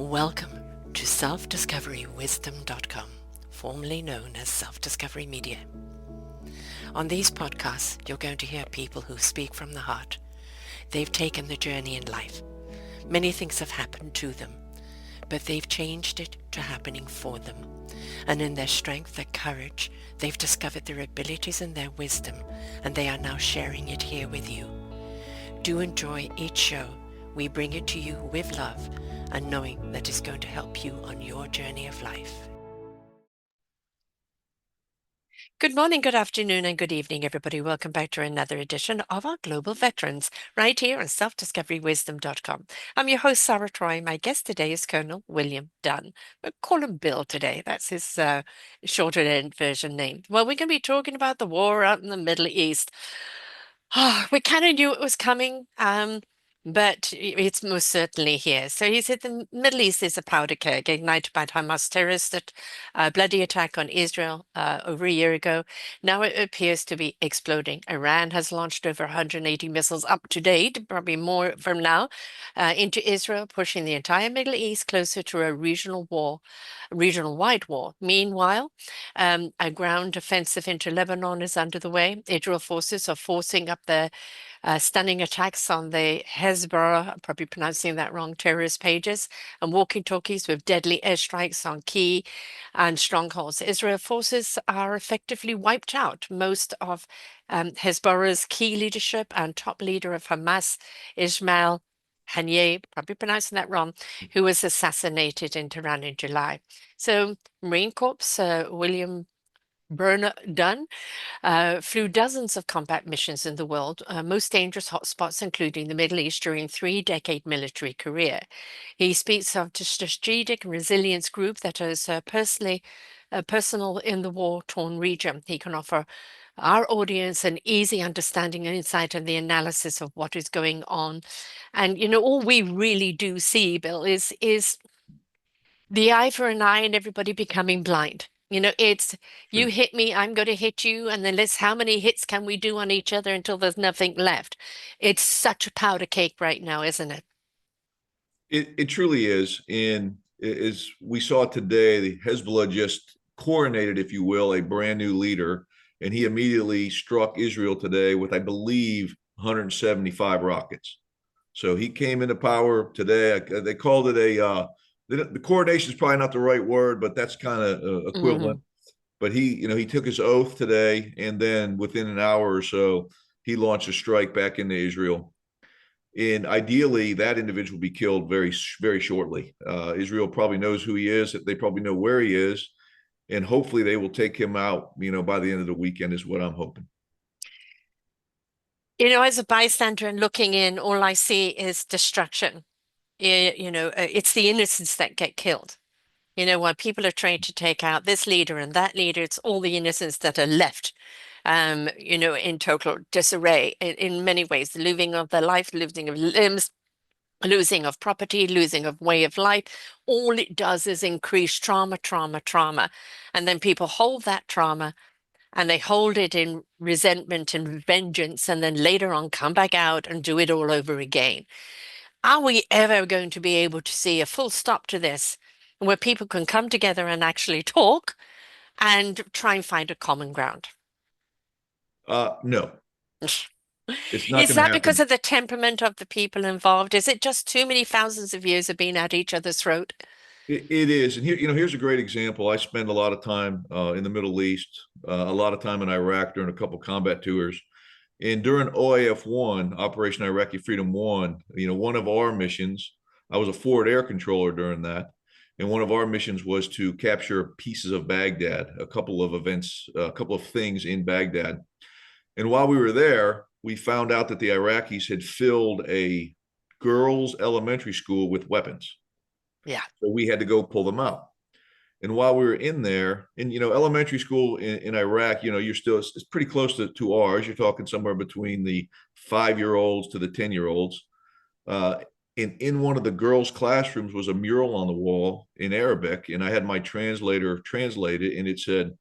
Welcome to self-discoverywisdom.com, formerly known as Self-Discovery Media. On these podcasts, you're going to hear people who speak from the heart. They've taken the journey in life. Many things have happened to them, but they've changed it to happening for them. And in their strength, their courage, they've discovered their abilities and their wisdom, and they are now sharing it here with you. Do enjoy each show. We bring it to you with love and knowing that it's going to help you on your journey of life. Good morning, good afternoon, and good evening, everybody. Welcome back to another edition of our Global Veterans, right here on selfdiscoverywisdom.com. I'm your host, Sarah Troy. My guest today is Colonel William Dunn. We'll call him Bill today. That's his shortened version name. Well, we're going to be talking about the war out in the Middle East. We kind of knew it was coming, but it's most certainly here. So he said the Middle East is a powder keg ignited by Hamas terrorist bloody attack on Israel over a year ago. Now it appears to be exploding. Iran has launched over 180 missiles up to date, probably more from now, into Israel, pushing the entire Middle East closer to a regional-wide war. Meanwhile, a ground offensive into Lebanon is under the way. Israel forces are forcing up their stunning attacks on the Hezbollah, I'm probably pronouncing that wrong, terrorist pages, and walkie-talkies with deadly airstrikes on key and strongholds. Israel forces are effectively wiped out. Most of Hezbollah's key leadership and top leader of Hamas, Ismail Haniyeh, probably pronouncing that wrong, who was assassinated in Tehran in July. So Marine Corps William Dunn flew dozens of combat missions in the world, most dangerous hotspots, including the Middle East, during 3-decade military career. He speaks of the strategic resilience group that is personal in the war-torn region. He can offer our audience an easy understanding and insight and the analysis of what is going on. And, you know, all we really do see, Bill, is the eye for an eye and everybody becoming blind. You know, it's you hit me, I'm going to hit you, and then how many hits can we do on each other until there's nothing left? It's such a powder cake right now, isn't it? It truly is. And as we saw today, the Hezbollah just coronated, if you will, a brand new leader, and he immediately struck Israel today with, I believe, 175 rockets. So he came into power today. They called it the coronation is probably not the right word, but that's kind of equivalent. But he took his oath today, and then within an hour or so, he launched a strike back into Israel. And ideally, that individual will be killed very, very shortly. Israel probably knows who he is. They probably know where he is. And hopefully they will take him out, by the end of the weekend is what I'm hoping. You know, as a bystander and looking in, all I see is destruction. It's the innocents that get killed. You know, while people are trying to take out this leader and that leader, it's all the innocents that are left, in total disarray in many ways, the losing of their life, losing of limbs, losing of property, losing of way of life. All it does is increase trauma, trauma, trauma. And then people hold that trauma and they hold it in resentment and vengeance, and then later on come back out and do it all over again. Are we ever going to be able to see a full stop to this where people can come together and actually talk and try and find a common ground? No, it's not Is going to that because happen. of the temperament of the people involved? Is it just too many thousands of years of being at each other's throat? It is. And here's a great example. I spend a lot of time in the Middle East, a lot of time in Iraq during a couple combat tours. And during OIF-1, Operation Iraqi Freedom 1, one of our missions, I was a forward air controller during that. And one of our missions was to capture pieces of Baghdad, a couple of events, a couple of things in Baghdad. And while we were there, we found out that the Iraqis had filled a girls' elementary school with weapons. Yeah. So we had to go pull them out. And while we were in there, and elementary school in Iraq, you're still it's pretty close to ours. You're talking somewhere between the 5-year-olds to the 10-year-olds. And in one of the girls' classrooms was a mural on the wall in Arabic, and I had my translator translate it, and it said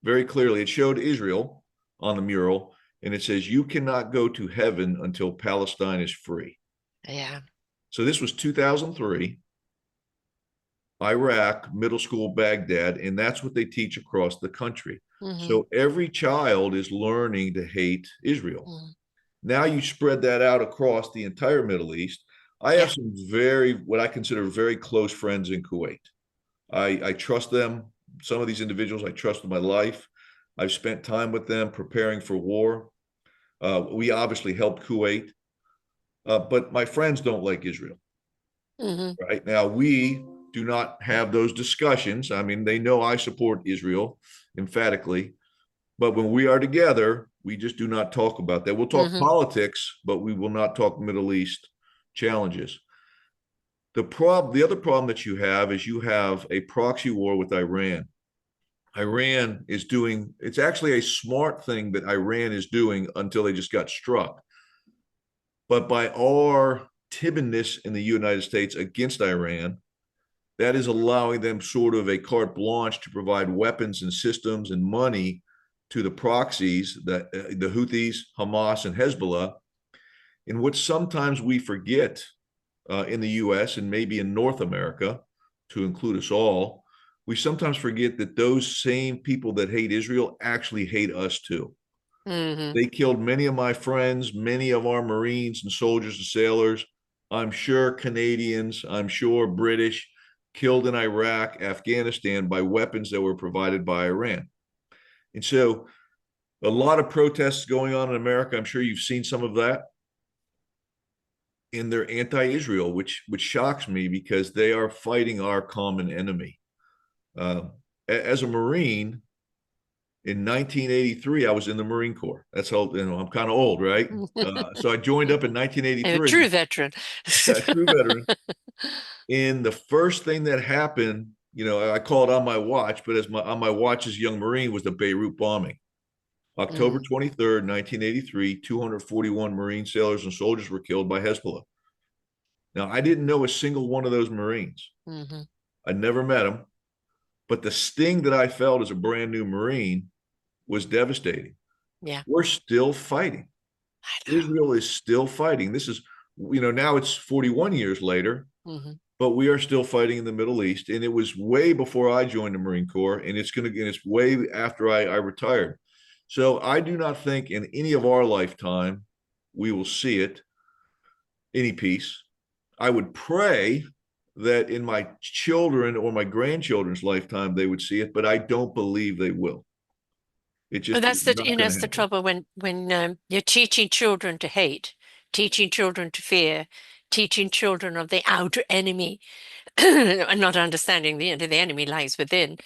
very clearly, it showed Israel on the mural, and it says, "You cannot go to heaven until Palestine is free." Yeah. So this was 2003. Iraq, middle school, Baghdad, and that's what they teach across the country. Mm-hmm. So every child is learning to hate Israel. Mm-hmm. Now you spread that out across the entire Middle East. I have Yeah. some what I consider very close friends in Kuwait. I trust them. Some of these individuals I trust with my life. I've spent time with them preparing for war. We obviously helped Kuwait, but my friends don't like Israel. Mm-hmm. Right now, we do not have those discussions. I mean, they know I support Israel emphatically, but when we are together, we just do not talk about that. We'll talk Mm-hmm. politics, but we will not talk Middle East challenges. The other problem that you have is you have a proxy war with Iran. Iran is doing, it's actually a smart thing that Iran is doing until they just got struck. But by our timidness in the United States against Iran, that is allowing them sort of a carte blanche to provide weapons and systems and money to the proxies, the Houthis, Hamas, and Hezbollah. In which sometimes we forget in the US and maybe in North America, to include us all, we sometimes forget that those same people that hate Israel actually hate us too. Mm-hmm. They killed many of my friends, many of our Marines and soldiers and sailors. I'm sure Canadians, I'm sure British, killed in Iraq, Afghanistan by weapons that were provided by Iran. And so a lot of protests going on in America. I'm sure you've seen some of that. And they're anti-Israel, which shocks me because they are fighting our common enemy. Uh, as a Marine in 1983, I was in the Marine Corps. That's how I'm kind of old, right? So I joined up in A 1983, true veteran. a true veteran. And the first thing that happened, I call it on my watch, but on my watch as a young Marine was the Beirut bombing. October Mm-hmm. 23rd, 1983, 241 Marine sailors and soldiers were killed by Hezbollah. Now, I didn't know a single one of those Marines. Mm-hmm. I never met them, but the sting that I felt as a brand new Marine was devastating. Yeah. We're still fighting. I Israel is still fighting. This is, now it's 41 years later, know. Mm-hmm. but we are still fighting in the Middle East. And it was way before I joined the Marine Corps, and it's way after I retired. So I do not think in any of our lifetime we will see it, any peace. I would pray that in my children or my grandchildren's lifetime they would see it, but I don't believe they will. It Well, just is that's the, not going to that's the happen. trouble when you're teaching children to hate, teaching children to fear, teaching children of the outer enemy, and not understanding the enemy lies within.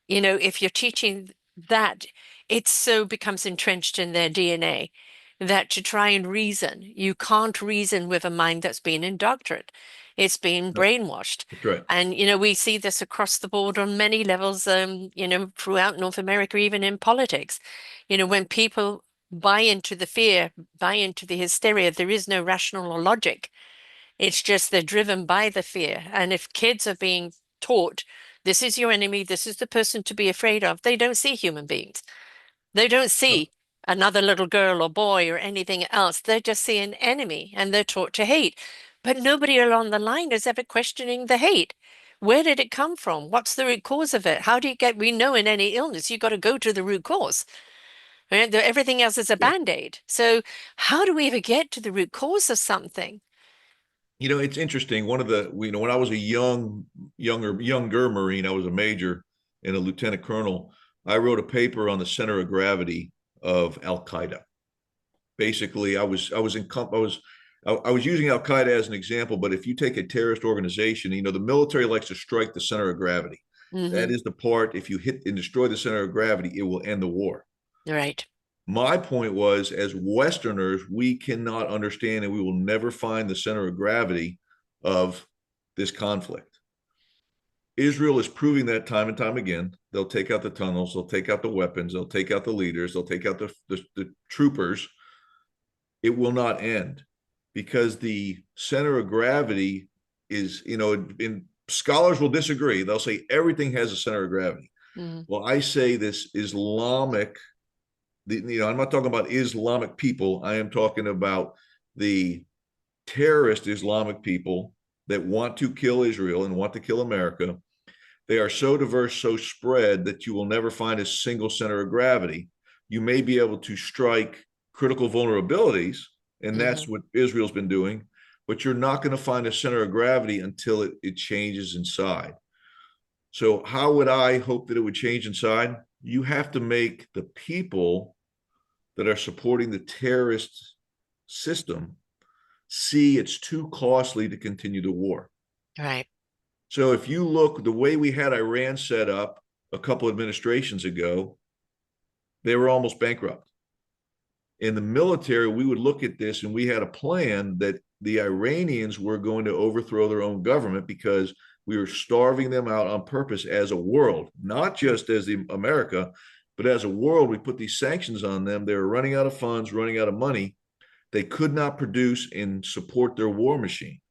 If you're teaching that, it so becomes entrenched in their DNA that to try and reason, you can't reason with a mind that's been indoctrinated. It's been No, brainwashed. that's right. And, we see this across the board on many levels, throughout North America, even in politics. When people buy into the fear, buy into the hysteria, there is no rational or logic. It's just they're driven by the fear. And if kids are being taught, this is your enemy, this is the person to be afraid of, they don't see human beings. They don't No. see another little girl or boy or anything else. They just see an enemy and they're taught to hate. But nobody along the line is ever questioning the hate. Where did it come from? What's the root cause of it? How do you get, we know in any illness, you got to go to the root cause. Right? Everything else is a Yeah. band-aid. So how do we ever get to the root cause of something? It's interesting. One of the, when I was a younger Marine, I was a major and a lieutenant colonel. I wrote a paper on the center of gravity of Al Qaeda. Basically, I was using Al Qaeda as an example, but if you take a terrorist organization, the military likes to strike the center of gravity. That Hmm. is the part, if you hit and destroy the center of gravity, it will end the war. Right. My point was, as Westerners, we cannot understand and we will never find the center of gravity of this conflict. Israel is proving that time and time again. They'll take out the tunnels, they'll take out the weapons, they'll take out the leaders, they'll take out the troopers. It will not end because the center of gravity is, in scholars will disagree. They'll say everything has a center of gravity. Hmm. Well, I say this Islamic, I'm not talking about Islamic people. I am talking about the terrorist Islamic people that want to kill Israel and want to kill America. They are so diverse, so spread that you will never find a single center of gravity. You may be able to strike critical vulnerabilities, and that's what Israel's been doing, but you're not going to find a center of gravity until it changes inside. So, how would I hope that it would change inside? You have to make the people that are supporting the terrorist system see it's too costly to continue the war. Right. So if you look the way we had Iran set up a couple administrations ago, they were almost bankrupt. In the military, we would look at this and we had a plan that the Iranians were going to overthrow their own government because we were starving them out on purpose as a world, not just as the America, but as a world. We put these sanctions on them. They were running out of funds, running out of money. They could not produce and support their war machine.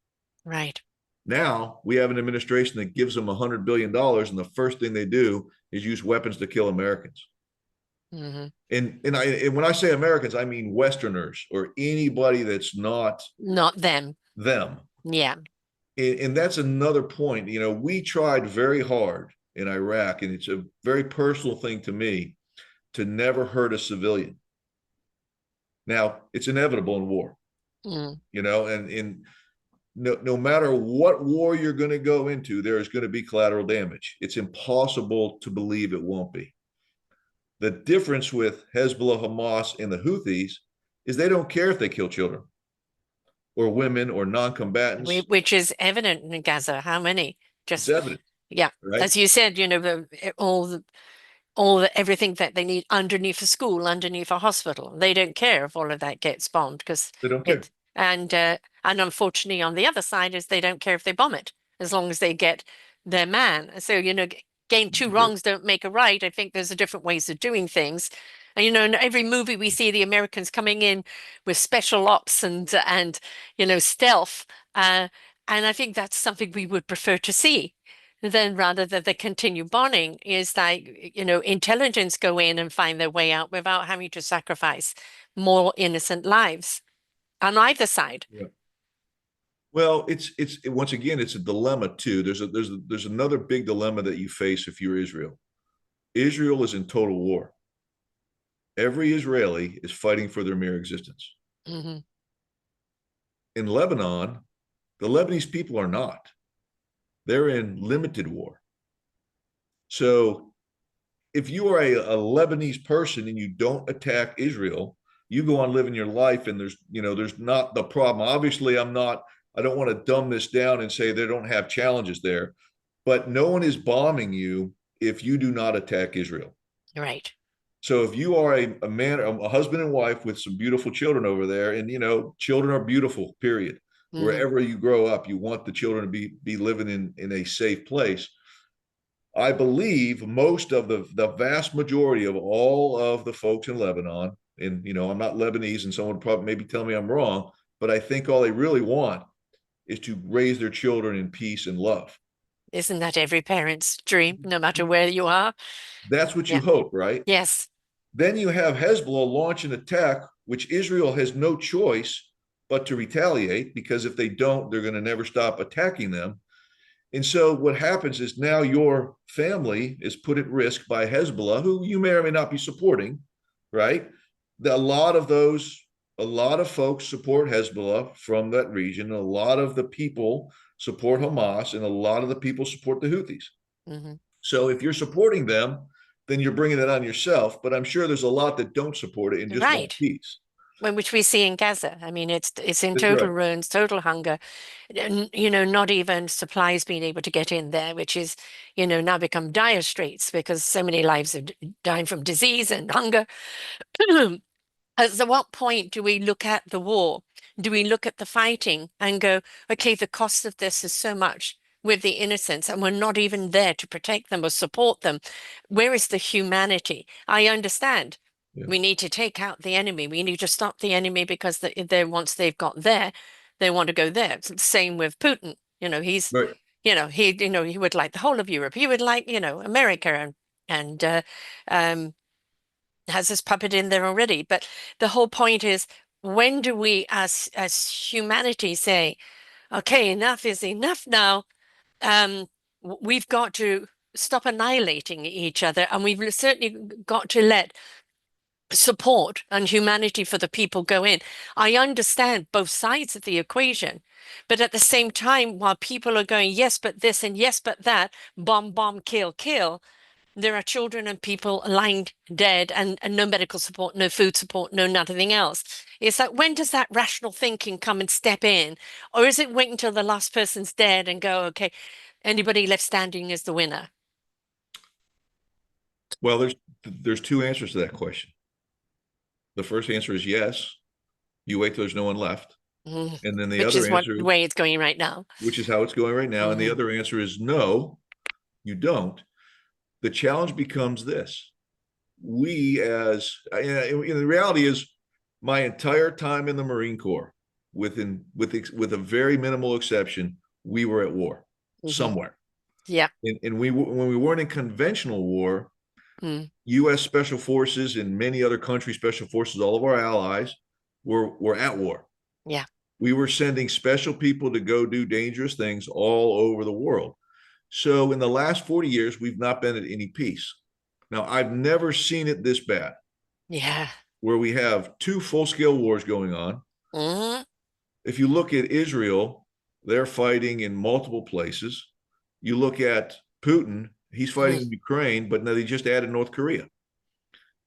Right. Now we have an administration that gives them $100 billion, and the first thing they do is use weapons to kill Americans. Mm-hmm. And when I say Americans, I mean Westerners or anybody that's not them. Yeah. And that's another point. You know, we tried very hard in Iraq, and it's a very personal thing to me to never hurt a civilian. Now, it's inevitable in war, you know, and no matter what war you're going to go into, there is going to be collateral damage. It's impossible to believe it won't be. The difference with Hezbollah, Hamas, and the Houthis is they don't care if they kill children or women or non-combatants. Which is evident in Gaza. How many? It's Just, evident, yeah. right? As you said, you know, everything that they need underneath a school, underneath a hospital. They don't care if all of that gets bombed because They don't care. it and unfortunately on the other side is they don't care if they bomb it as long as they get their man. So, you know, again, two wrongs don't make a right. I think there's a different ways of doing things. And you know, in every movie we see the Americans coming in with special ops and you know, stealth. And I think that's something we would prefer to see then rather than they continue bombing is that, you know, intelligence go in and find their way out without having to sacrifice more innocent lives on either side. Yeah. Well, it's once again, it's a dilemma too. There's another big dilemma that you face if you're Israel. Israel is in total war. Every Israeli is fighting for their mere existence. Mm-hmm. In Lebanon, the Lebanese people are not. They're in limited war. So if you are a Lebanese person and you don't attack Israel, you go on living your life and there's not the problem. Obviously, I don't want to dumb this down and say they don't have challenges there, but no one is bombing you if you do not attack Israel. Right. So if you are a man, a husband and wife with some beautiful children over there, and you know, children are beautiful, period. Mm-hmm. Wherever you grow up, you want the children to be living in a safe place. I believe most of the vast majority of all of the folks in Lebanon, and you know, I'm not Lebanese, and someone would probably maybe tell me I'm wrong, but I think all they really want is to raise their children in peace and love. Isn't that every parent's dream, no matter where you are? That's what you Yeah. hope, right? Yes. Then you have Hezbollah launch an attack, which Israel has no choice but to retaliate, because if they don't, they're going to never stop attacking them. And so what happens is now your family is put at risk by Hezbollah, who you may or may not be supporting, right? A lot of folks support Hezbollah from that region. A lot of the people support Hamas, and a lot of the people support the Houthis. Mm-hmm. So if you're supporting them, then you're bringing it on yourself. But I'm sure there's a lot that don't support it and just want peace. Which we see in Gaza. I mean, it's in total ruins, total hunger, and you know, not even supplies being able to get in there, which is, you know, now become dire straits because so many lives are dying from disease and hunger. At what point do we look at the war? Do we look at the fighting and go, okay, the cost of this is so much with the innocents, and we're not even there to protect them or support them? Where is the humanity? I understand. Yeah. We need to take out the enemy. We need to stop the enemy because once they've got there, they want to go there. It's the same with Putin. You know, he's, right. He would like the whole of Europe. He would like, you know, America and has this puppet in there already. But the whole point is, when do we as humanity say, okay, enough is enough now? We've got to stop annihilating each other, and we've certainly got to let support and humanity for the people go in. I understand both sides of the equation, but at the same time, while people are going, yes, but this and yes, but that, bomb, bomb, kill, kill, there are children and people lying dead and no medical support, no food support, no nothing else. It's like, when does that rational thinking come and step in? Or is it wait until the last person's dead and go, okay, anybody left standing is the winner? Well, there's two answers to that question. The first answer is yes. You wait till there's no one left. Mm. And then the Which other is what answer, the way it's going right now. which is how it's going right now. And the Mm. other answer is no, you don't. The challenge becomes this. We as, the reality is my entire time in the Marine Corps, with a very minimal exception, we were at war Hmm. somewhere. Yeah. And when we weren't in conventional war, Mm. U.S. Special Forces and many other countries' special forces, all of our allies, were at war. Yeah. We were sending special people to go do dangerous things all over the world. So in the last 40 years, we've not been at any peace. Now, I've never seen it this bad, Yeah. where we have two full-scale wars going on. Mm. If you look at Israel, they're fighting in multiple places. You look at Putin, he's fighting Mm. in Ukraine, but now they just added North Korea.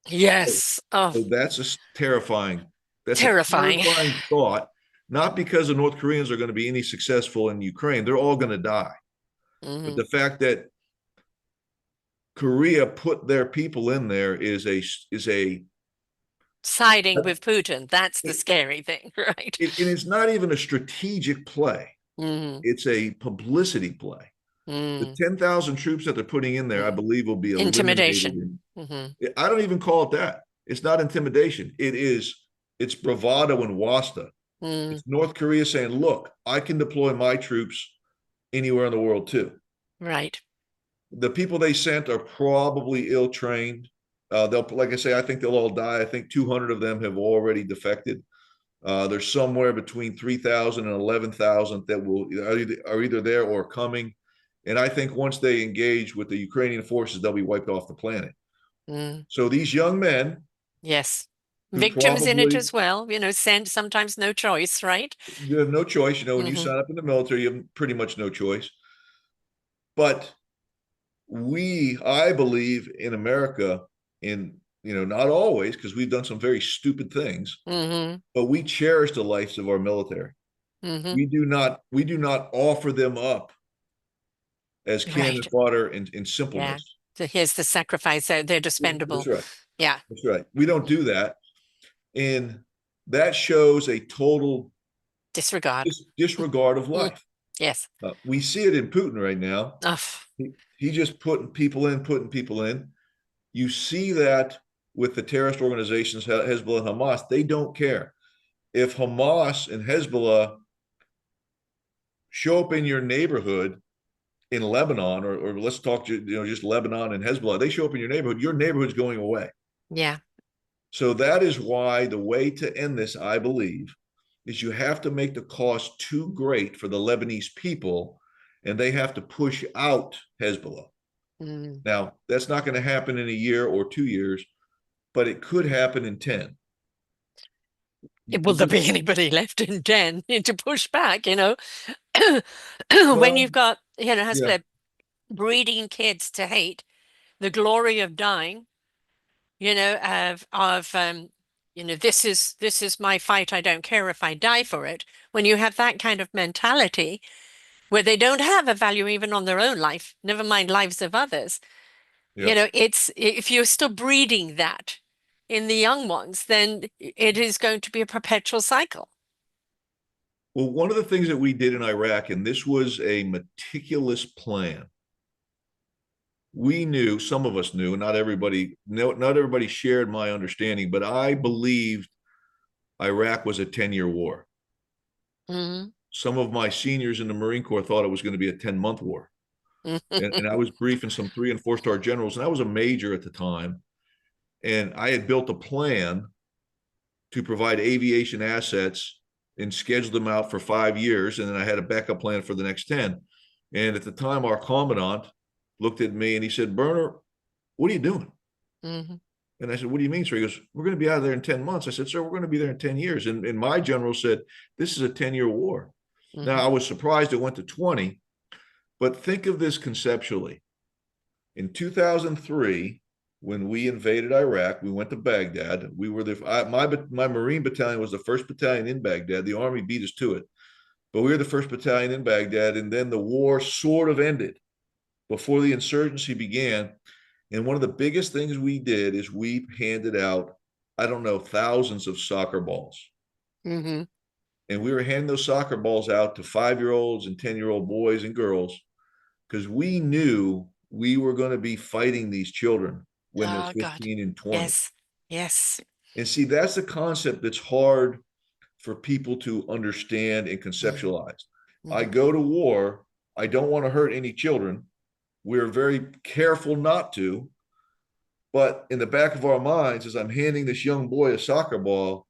Yes. Oh, So that's a terrifying. terrifying thought, not because the North Koreans are going to be any successful in Ukraine. They're all going to die. But Hmm. the fact that Korea put their people in there is a Siding with Putin. That's the scary thing, right? it's not even a strategic play. Mm. It's a publicity play. The Mm. 10,000 troops that they're putting in there, I Mm. believe, will be eliminated. Intimidation. Hmm. I don't even call it that. It's not intimidation. It's bravado and wasta. Mm. It's North Korea saying, look, I can deploy my troops anywhere in the world too. Right. The people they sent are probably ill trained. They'll, like I say, I think they'll all die. I think 200 of them have already defected. There's somewhere between 3,000 and 11,000 that are either there or coming. And I think once they engage with the Ukrainian forces, they'll be wiped off the planet. Mm. So these young men Yes. who Victims in it probably as well, send sometimes no choice, right? you have no choice. When you Hmm. sign up in the military, you have pretty much no choice. But I believe in America, not always, because we've done some very stupid things, Hmm. but we cherish the lives of our military. Hmm. We do not offer them up as cannon Right. fodder in Yeah. simpleness. So here's the sacrifice. They're That's dispendable. right. Yeah. That's right. We don't do that. And that shows a total Disregard. disregard of Mm. life. Yes. We see it in Putin right now. Oh, He just putting people in. You see that with the terrorist organizations, Hezbollah and Hamas, they don't care. If Hamas and Hezbollah show up in your neighborhood in Lebanon, or let's talk, just Lebanon and Hezbollah, they show up in your neighborhood's going away. yeah. So that is why the way to end this, I believe, is you have to make the cost too great for the Lebanese people, and they have to push out Hezbollah. Mm. Now, that's not going to happen in a year or 2 years, but it could happen in 10. Will there be anybody left in Den to push back, When Well, you've got, yeah, Hezbollah breeding kids to hate the glory of dying, this is my fight. I don't care if I die for it. When you have that kind of mentality where they don't have a value even on their own life, never mind lives of others, yeah. it's if you're still breeding that in the young ones, then it is going to be a perpetual cycle. Well, one of the things that we did in Iraq, and this was a meticulous plan, we knew, some of us knew, not everybody, no, not everybody shared my understanding, but I believed Iraq was a 10-year war. Hmm. Some of my seniors in the Marine Corps thought it was going to be a 10-month war. And I was briefing some 3 and 4-star generals, and I was a major at the time. And I had built a plan to provide aviation assets and scheduled them out for 5 years. And then I had a backup plan for the next 10. And at the time, our commandant looked at me and he said, Burner, what are you doing? Mm-hmm. And I said, what do you mean, sir? He goes, we're going to be out of there in 10 months. I said, sir, we're going to be there in 10 years. And my general said, this is a 10-year war. Now, Mm-hmm. I was surprised it went to 20, but think of this conceptually. In 2003, when we invaded Iraq, we went to Baghdad. We were my Marine battalion was the first battalion in Baghdad. The Army beat us to it, but we were the first battalion in Baghdad. And then the war sort of ended before the insurgency began. And one of the biggest things we did is we handed out, I don't know, thousands of soccer balls. Mm-hmm. And we were handing those soccer balls out to 5-year-olds and 10-year-old boys and girls because we knew we were going to be fighting these children when they're Oh God. 15 and 20. Yes. Yes. And see, that's a concept that's hard for people to understand and Mm-hmm. conceptualize. I Mm-hmm. go to war. I don't want to hurt any children. We're very careful not to. But in the back of our minds, as I'm handing this young boy a soccer ball,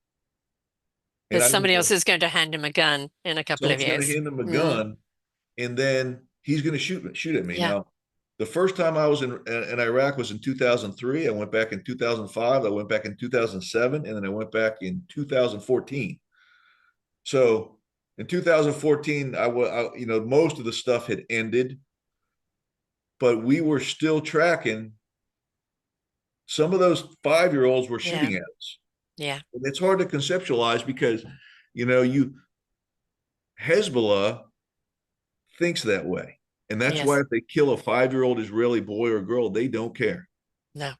and That I somebody know else is going to hand him a gun in a couple of someone's going to years. hand him a Mm. gun, and then he's going to shoot at me. Yeah. Now, the first time I was in Iraq was in 2003. I went back in 2005. I went back in 2007, and then I went back in 2014. So in 2014, most of the stuff had ended, but we were still tracking. Some of those 5-year-olds were Yeah. shooting at us. Yeah. And it's hard to conceptualize because, you Hezbollah thinks that way. And that's why Yes. if they kill a 5-year-old Israeli boy or girl, they don't care. No.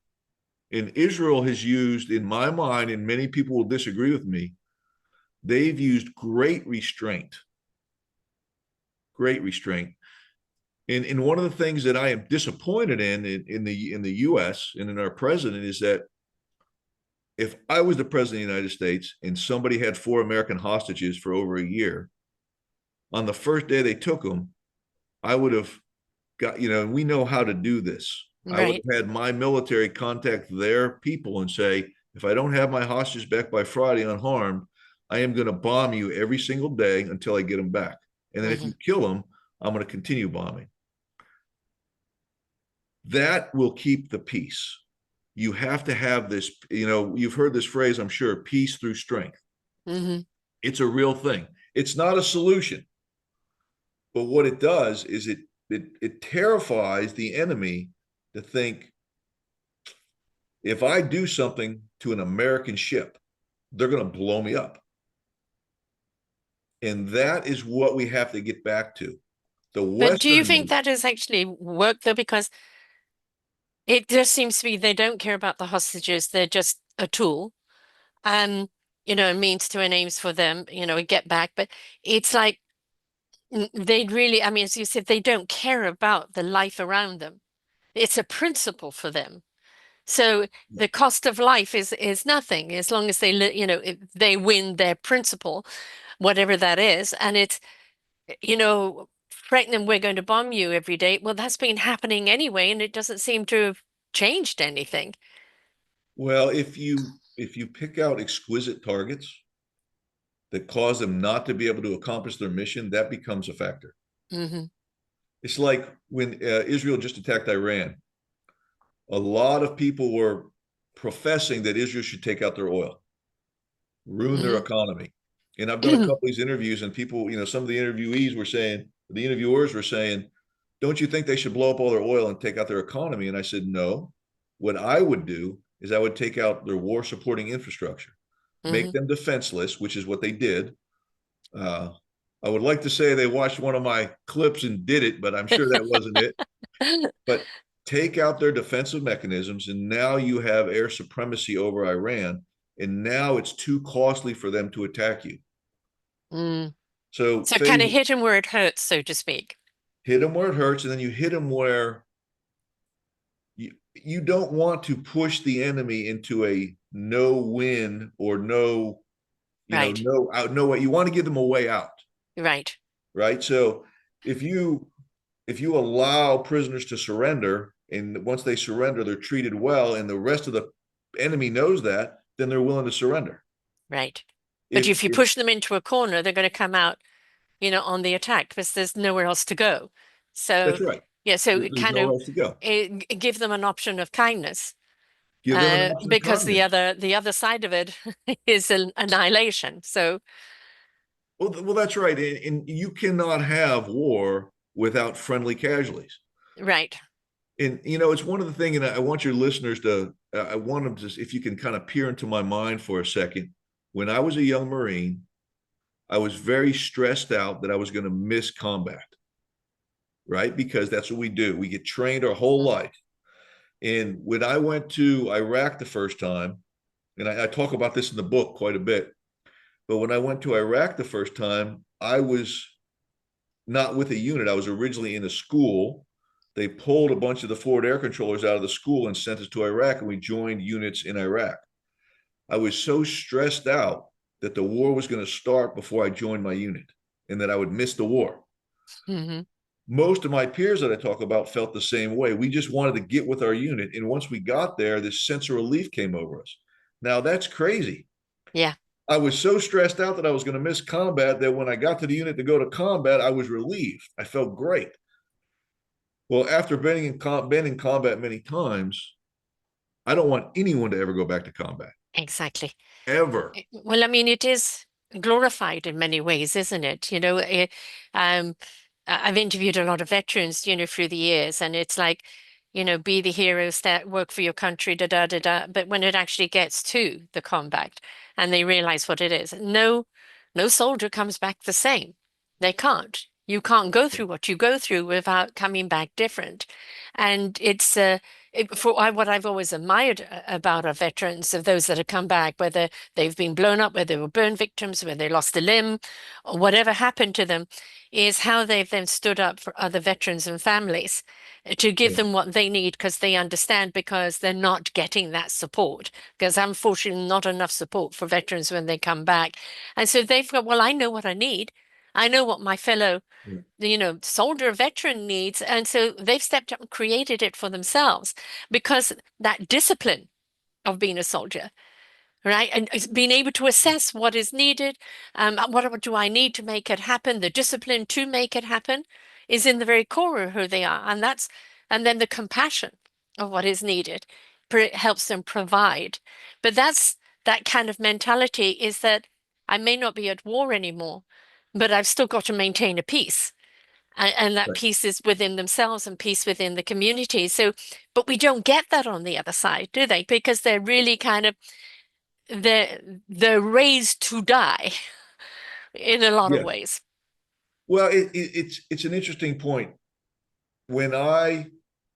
And Israel has used, in my mind, and many people will disagree with me, they've used great restraint. Great restraint. And one of the things that I am disappointed in the US and in our president is that if I was the president of the United States and somebody had 4 American hostages for over a year, on the first day they took them, I would have got, and we know how to do this. I would Right. have had my military contact their people and say, if I don't have my hostages back by Friday unharmed, I am going to bomb you every single day until I get them back. And then if Mm-hmm. you kill them, I'm going to continue bombing. That will keep the peace. You have to have this, you've heard this phrase, I'm sure, peace through strength. Mm-hmm. It's a real thing. It's not a solution. But what it does is it terrifies the enemy to think if I do something to an American ship, they're going to blow me up. And that is what we have to get back to. The But do you think Western, that has actually worked though? Because it just seems to be they don't care about the hostages. They're just a tool. Um, a means to an aims for them, a get back. But it's like they really, I mean, as you said, they don't care about the life around them. It's a principle for them. So the cost of life is nothing as long as if they win their principle, whatever that is, and it's threaten them, we're going to bomb you every day. Well, that's been happening anyway, and it doesn't seem to have changed anything. well, if you pick out exquisite targets that cause them not to be able to accomplish their mission, that becomes a factor. Hmm. It's like when Israel just attacked Iran. A lot of people were professing that Israel should take out their oil, ruin their Hmm. economy. And I've done a couple of these interviews, and people, some of the interviewers were saying, don't you think they should blow up all their oil and take out their economy? And I said, no. What I would do is I would take out their war supporting infrastructure, make Hmm. them defenseless, which is what they did. Uh, I would like to say they watched one of my clips and did it, but I'm sure that wasn't it. But take out their defensive mechanisms, and now you have air supremacy over Iran, and now it's too costly for them to attack you. Mm. So So kind of phase hit him where it hurts, so to speak. hit them where it hurts, and then you hit them where you don't want to push the enemy into a no win or no, Right. no way. You want to give them a way out, Right. right? So if you if you allow prisoners to surrender, and once they surrender, they're treated well, and the rest of the enemy knows that, then they're willing to surrender. Right. But If, if you if push them into a corner, they're going to come out, on the attack because there's nowhere else to go. So That's right, Yeah, so There's kind of nowhere else to go. give them an option of kindness, Give them an option of because kindness. the other side of it is an annihilation. So, Well, that's right. And you cannot have war without friendly casualties. right. And it's one of the things, and I want your listeners to, I want them to, if you can kind of peer into my mind for a second. When I was a young Marine, I was very stressed out that I was going to miss combat, right? Because that's what we do. We get trained our whole Mhm. life. And when I went to Iraq the first time, and I talk about this in the book quite a bit, but when I went to Iraq the first time, I was not with a unit. I was originally in a school. They pulled a bunch of the forward air controllers out of the school and sent us to Iraq, and we joined units in Iraq. I was so stressed out that the war was going to start before I joined my unit and that I would miss the war. Hmm. Most of my peers that I talk about felt the same way. We just wanted to get with our unit. And once we got there, this sense of relief came over us. Now, that's crazy. Yeah, I was so stressed out that I was going to miss combat that when I got to the unit to go to combat, I was relieved. I felt great. Well, after been in combat many times, I don't want anyone to ever go back to combat, exactly. ever. Well, I mean, it is glorified in many ways, isn't it? Um, I've interviewed a lot of veterans, through the years, and it's like, be the heroes that work for your country, da da da da. But when it actually gets to the combat and they realize what it is, no soldier comes back the same. They can't. You can't go through what you go through without coming back different. And what I've always admired about our veterans, of those that have come back, whether they've been blown up, whether they were burn victims, whether they lost a limb, or whatever happened to them, is how they've then stood up for other veterans and families to give Yeah. them what they need because they understand, because they're not getting that support. Because unfortunately, not enough support for veterans when they come back. And so they've got, well, I know what I need. I know what my fellow, Yeah. soldier veteran needs. And so they've stepped up and created it for themselves, because that discipline of being a soldier, right? And it's being able to assess what is needed, what do I need to make it happen? The discipline to make it happen is in the very core of who they are. And then the compassion of what is needed helps them provide. But that kind of mentality is that I may not be at war anymore, but I've still got to maintain a peace. And that Right. peace is within themselves and peace within the community. So, but we don't get that on the other side, do they? Because they're really kind of they're raised to die in a lot of Yeah. ways. Well, it's an interesting point. When I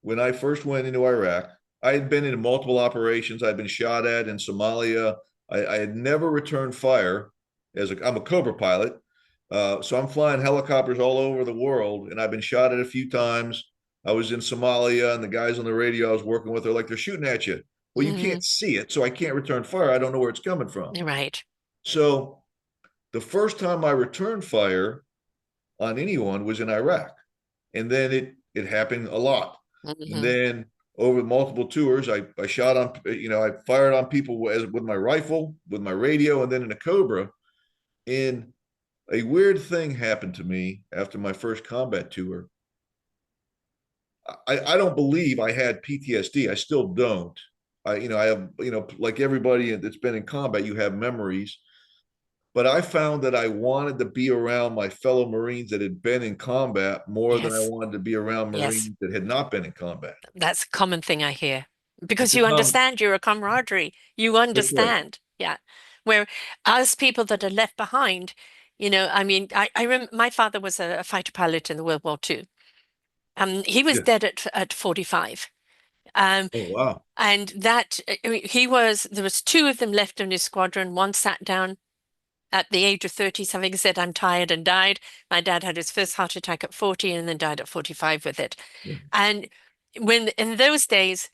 when I first went into Iraq, I had been in multiple operations. I'd been shot at in Somalia. I had never returned fire I'm a Cobra pilot. So I'm flying helicopters all over the world, and I've been shot at a few times. I was in Somalia, and the guys on the radio I was working with are like, they're shooting at you. Well, you Hmm. can't see it, so I can't return fire. I don't know where it's coming from. Right. So the first time I returned fire on anyone was in Iraq, and then it happened a lot. And Hmm. then over multiple tours, I shot on, I fired on people with my rifle, with my radio, and then in a Cobra. And a weird thing happened to me after my first combat tour. I don't believe I had PTSD. I still don't. I have, like everybody that's been in combat, you have memories. But I found that I wanted to be around my fellow Marines that had been in combat more than I Yes. wanted to be around Yes. Marines that had not been in combat. That's a common thing I hear, because It's a you common. understand you're a camaraderie. You That's right. understand. Yeah. Where us people that are left behind, I mean, I remember my father was a fighter pilot in the World War II. He was Yeah. dead at 45. Um, Oh wow. and I mean, there was two of them left in his squadron. One sat down at the age of 30, having said, I'm tired, and died. My dad had his first heart attack at 40 and then died at 45 with it. Yeah. And when in those days,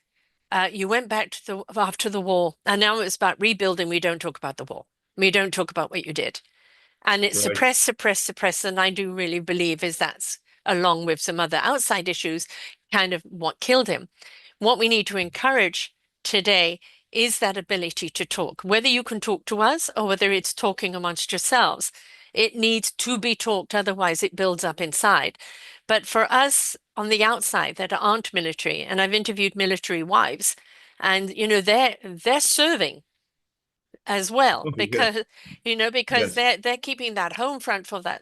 you went back to after the war, and now it's about rebuilding. We don't talk about the war. We don't talk about what you did. And it's Right. suppress, suppress, suppress. And I do really believe is that's along with some other outside issues, kind of what killed him. What we need to encourage today is that ability to talk, whether you can talk to us or whether it's talking amongst yourselves. It needs to be talked, otherwise it builds up inside. But for us on the outside that aren't military, and I've interviewed military wives, and they're serving as well Oh, yes, because because yes, they're keeping that home front for that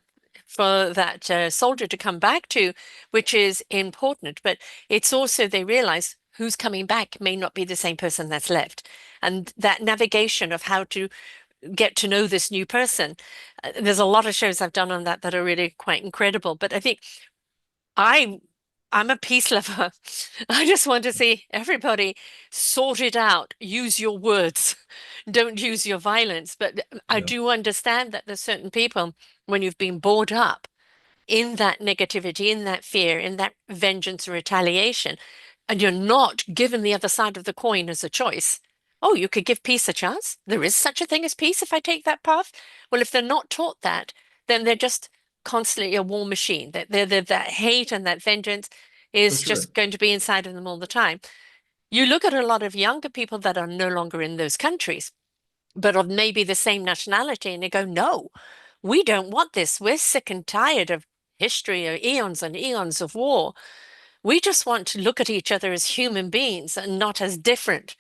soldier to come back to, which is important. But it's also they realize who's coming back may not be the same person that's left, and that navigation of how to get to know this new person. There's a lot of shows I've done on that that are really quite incredible. But I think I I'm a peace lover. I just want to see everybody sort it out. Use your words. Don't use your violence. But I yeah, do understand that there's certain people, when you've been brought up in that negativity, in that fear, in that vengeance and retaliation, and you're not given the other side of the coin as a choice. Oh, you could give peace a chance. There is such a thing as peace if I take that path. Well, if they're not taught that, then they're just constantly a war machine. That hate and that vengeance for is sure. just going to be inside of them all the time. You look at a lot of younger people that are no longer in those countries, but of maybe the same nationality, and they go, no, we don't want this. We're sick and tired of history or eons and eons of war. We just want to look at each other as human beings and not as different.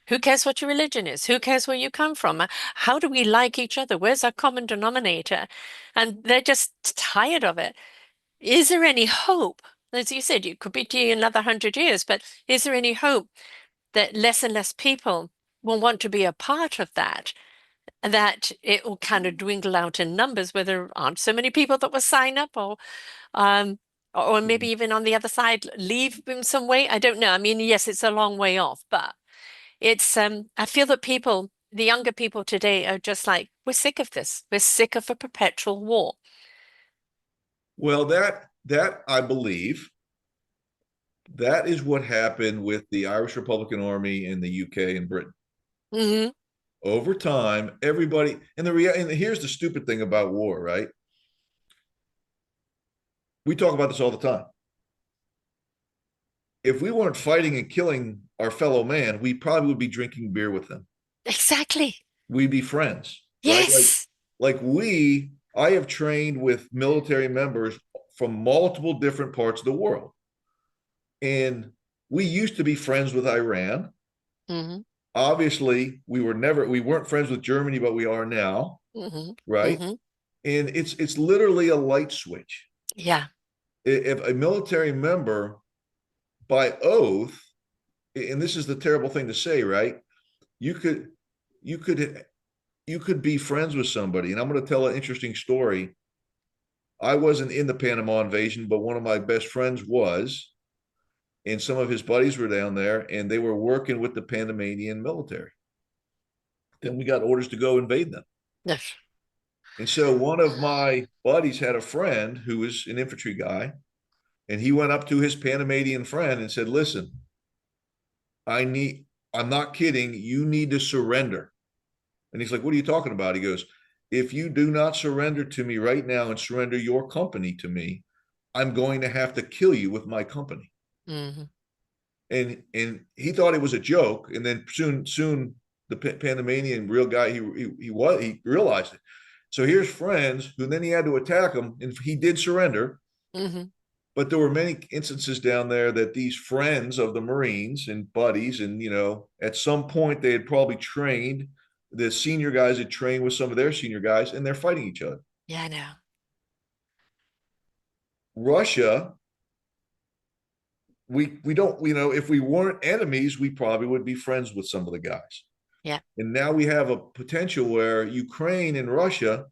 Who cares what your religion is? Who cares where you come from? How do we like each other? Where's our common denominator? And they're just tired of it. Is there any hope? As you said, you could be to another 100 years, but is there any hope that less and less people will want to be a part of that? That it will kind of dwindle out in numbers where there aren't so many people that will sign up, um or maybe even on the other side leave in some way. I don't know. I mean, yes, it's a long way off, but it's I feel that people, the younger people today, are just like, we're sick of this. We're sick of a perpetual war. Well, that I believe that is what happened with the Irish Republican Army in the UK and Britain. Hmm. Over time, everybody and here's the stupid thing about war, right? We talk about this all the time. If we weren't fighting and killing our fellow man, we probably would be drinking beer with them. Exactly. We'd be friends, right? Yes. I have trained with military members from multiple different parts of the world. And we used to be friends with Iran. Hmm. Obviously, we weren't friends with Germany, but we are now, Hmm. right? Hmm. And it's literally a light switch. Yeah. If a military member by oath, and this is the terrible thing to say, right? You could you could you could be friends with somebody. And I'm going to tell an interesting story. I wasn't in the Panama invasion, but one of my best friends was, and some of his buddies were down there, and they were working with the Panamanian military. Then we got orders to go invade them. Yes. And so one of my buddies had a friend who was an infantry guy, and he went up to his Panamanian friend and said, "Listen, I'm not kidding. You need to surrender." And he's like, "What are you talking about?" He goes, "If you do not surrender to me right now and surrender your company to me, I'm going to have to kill you with my company." Hmm. And he thought it was a joke. And then soon the Panamanian real guy, he realized it. So here's friends who then he had to attack him, and he did surrender. Hmm. But there were many instances down there that these friends of the Marines and buddies, and at some point they had probably trained, the senior guys had trained with some of their senior guys, and they're fighting each other. Yeah, I know. Russia, we don't, if we weren't enemies, we probably would be friends with some of the guys. Yeah. And now we have a potential where Ukraine and Russia,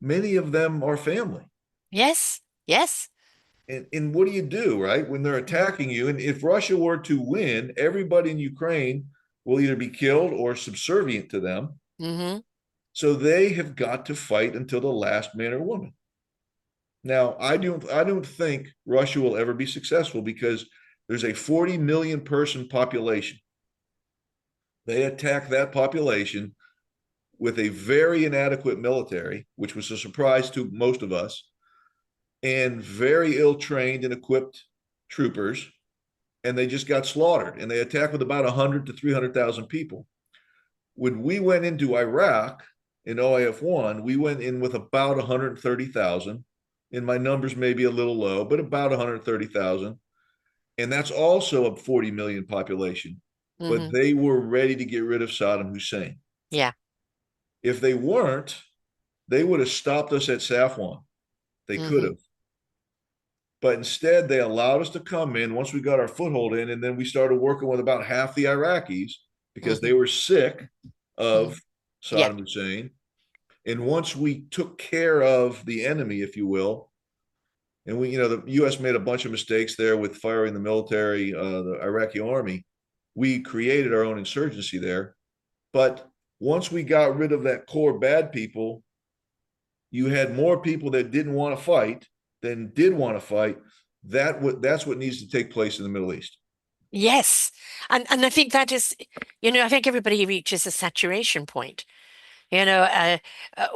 many of them are family. Yes. Yes. And what do you do, right? When they're Hmm. attacking you, and if Russia were to win, everybody in Ukraine will either be killed or subservient to them. Hmm. So they have got to fight until the last man or woman. Now, I don't think Russia will ever be successful because there's a 40 million person population. They attack that population with a very inadequate military, which was a surprise to most of us, and very ill trained and equipped troopers, and they just got slaughtered. And they attacked with about 100 to 300,000 people. When we went into Iraq in OIF-1, we went in with about 130,000. And my numbers may be a little low, but about 130,000. And that's also a 40 million population. But Hmm. they were ready to get rid of Saddam Hussein. Yeah. If they weren't, they would have stopped us at Safwan. They could Hmm. have. But instead, they allowed us to come in once we got our foothold in, and then we started working with about half the Iraqis because they Hmm. were sick Hmm. of Yeah. Saddam Hussein. And once we took care of the enemy, if you will, and we, the U.S. made a bunch of mistakes there with firing the military, the Iraqi army. We created our own insurgency there. But once we got rid of that core bad people, you had more people that didn't want to fight than did want to fight. That's what needs to take place in the Middle East. Yes. And I think that is, I think everybody reaches a saturation point. You know,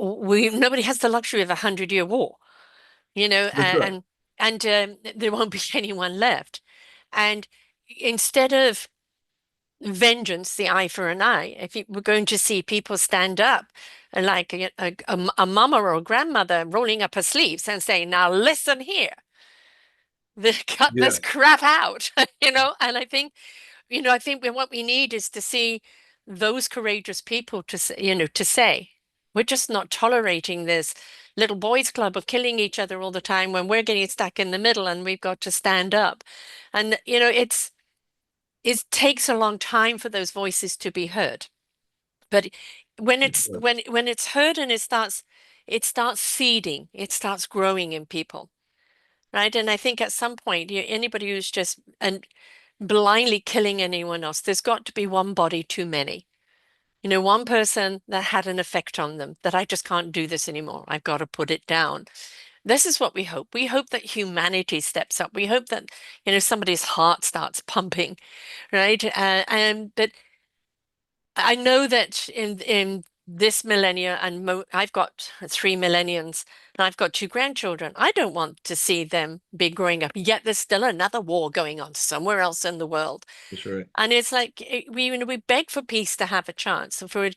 we nobody has the luxury of 100-year war, That's right. and there won't be anyone left. And instead of vengeance, the eye for an eye, if we're going to see people stand up like a mama or a grandmother rolling up her sleeves and saying, "Now listen here, cut this Yes, crap out," And I think what we need is to see those courageous people to say, we're just not tolerating this little boys club of killing each other all the time when we're getting stuck in the middle and we've got to stand up. And, it takes a long time for those voices to be heard. But when it's heard and it starts seeding, it starts growing in people. Right. And I think at some point, anybody who's just and blindly killing anyone else, there's got to be one body too many. One person that had an effect on them that I just can't do this anymore. I've got to put it down. This is what we hope. We hope that humanity steps up. We hope that, somebody's heart starts pumping, right? But I know that in this millennia, and I've got 3 millennials, and I've got 2 grandchildren. I don't want to see them be growing up. Yet there's still another war going on somewhere else in the world, that's right. and it's like we beg for peace to have a chance, and for it,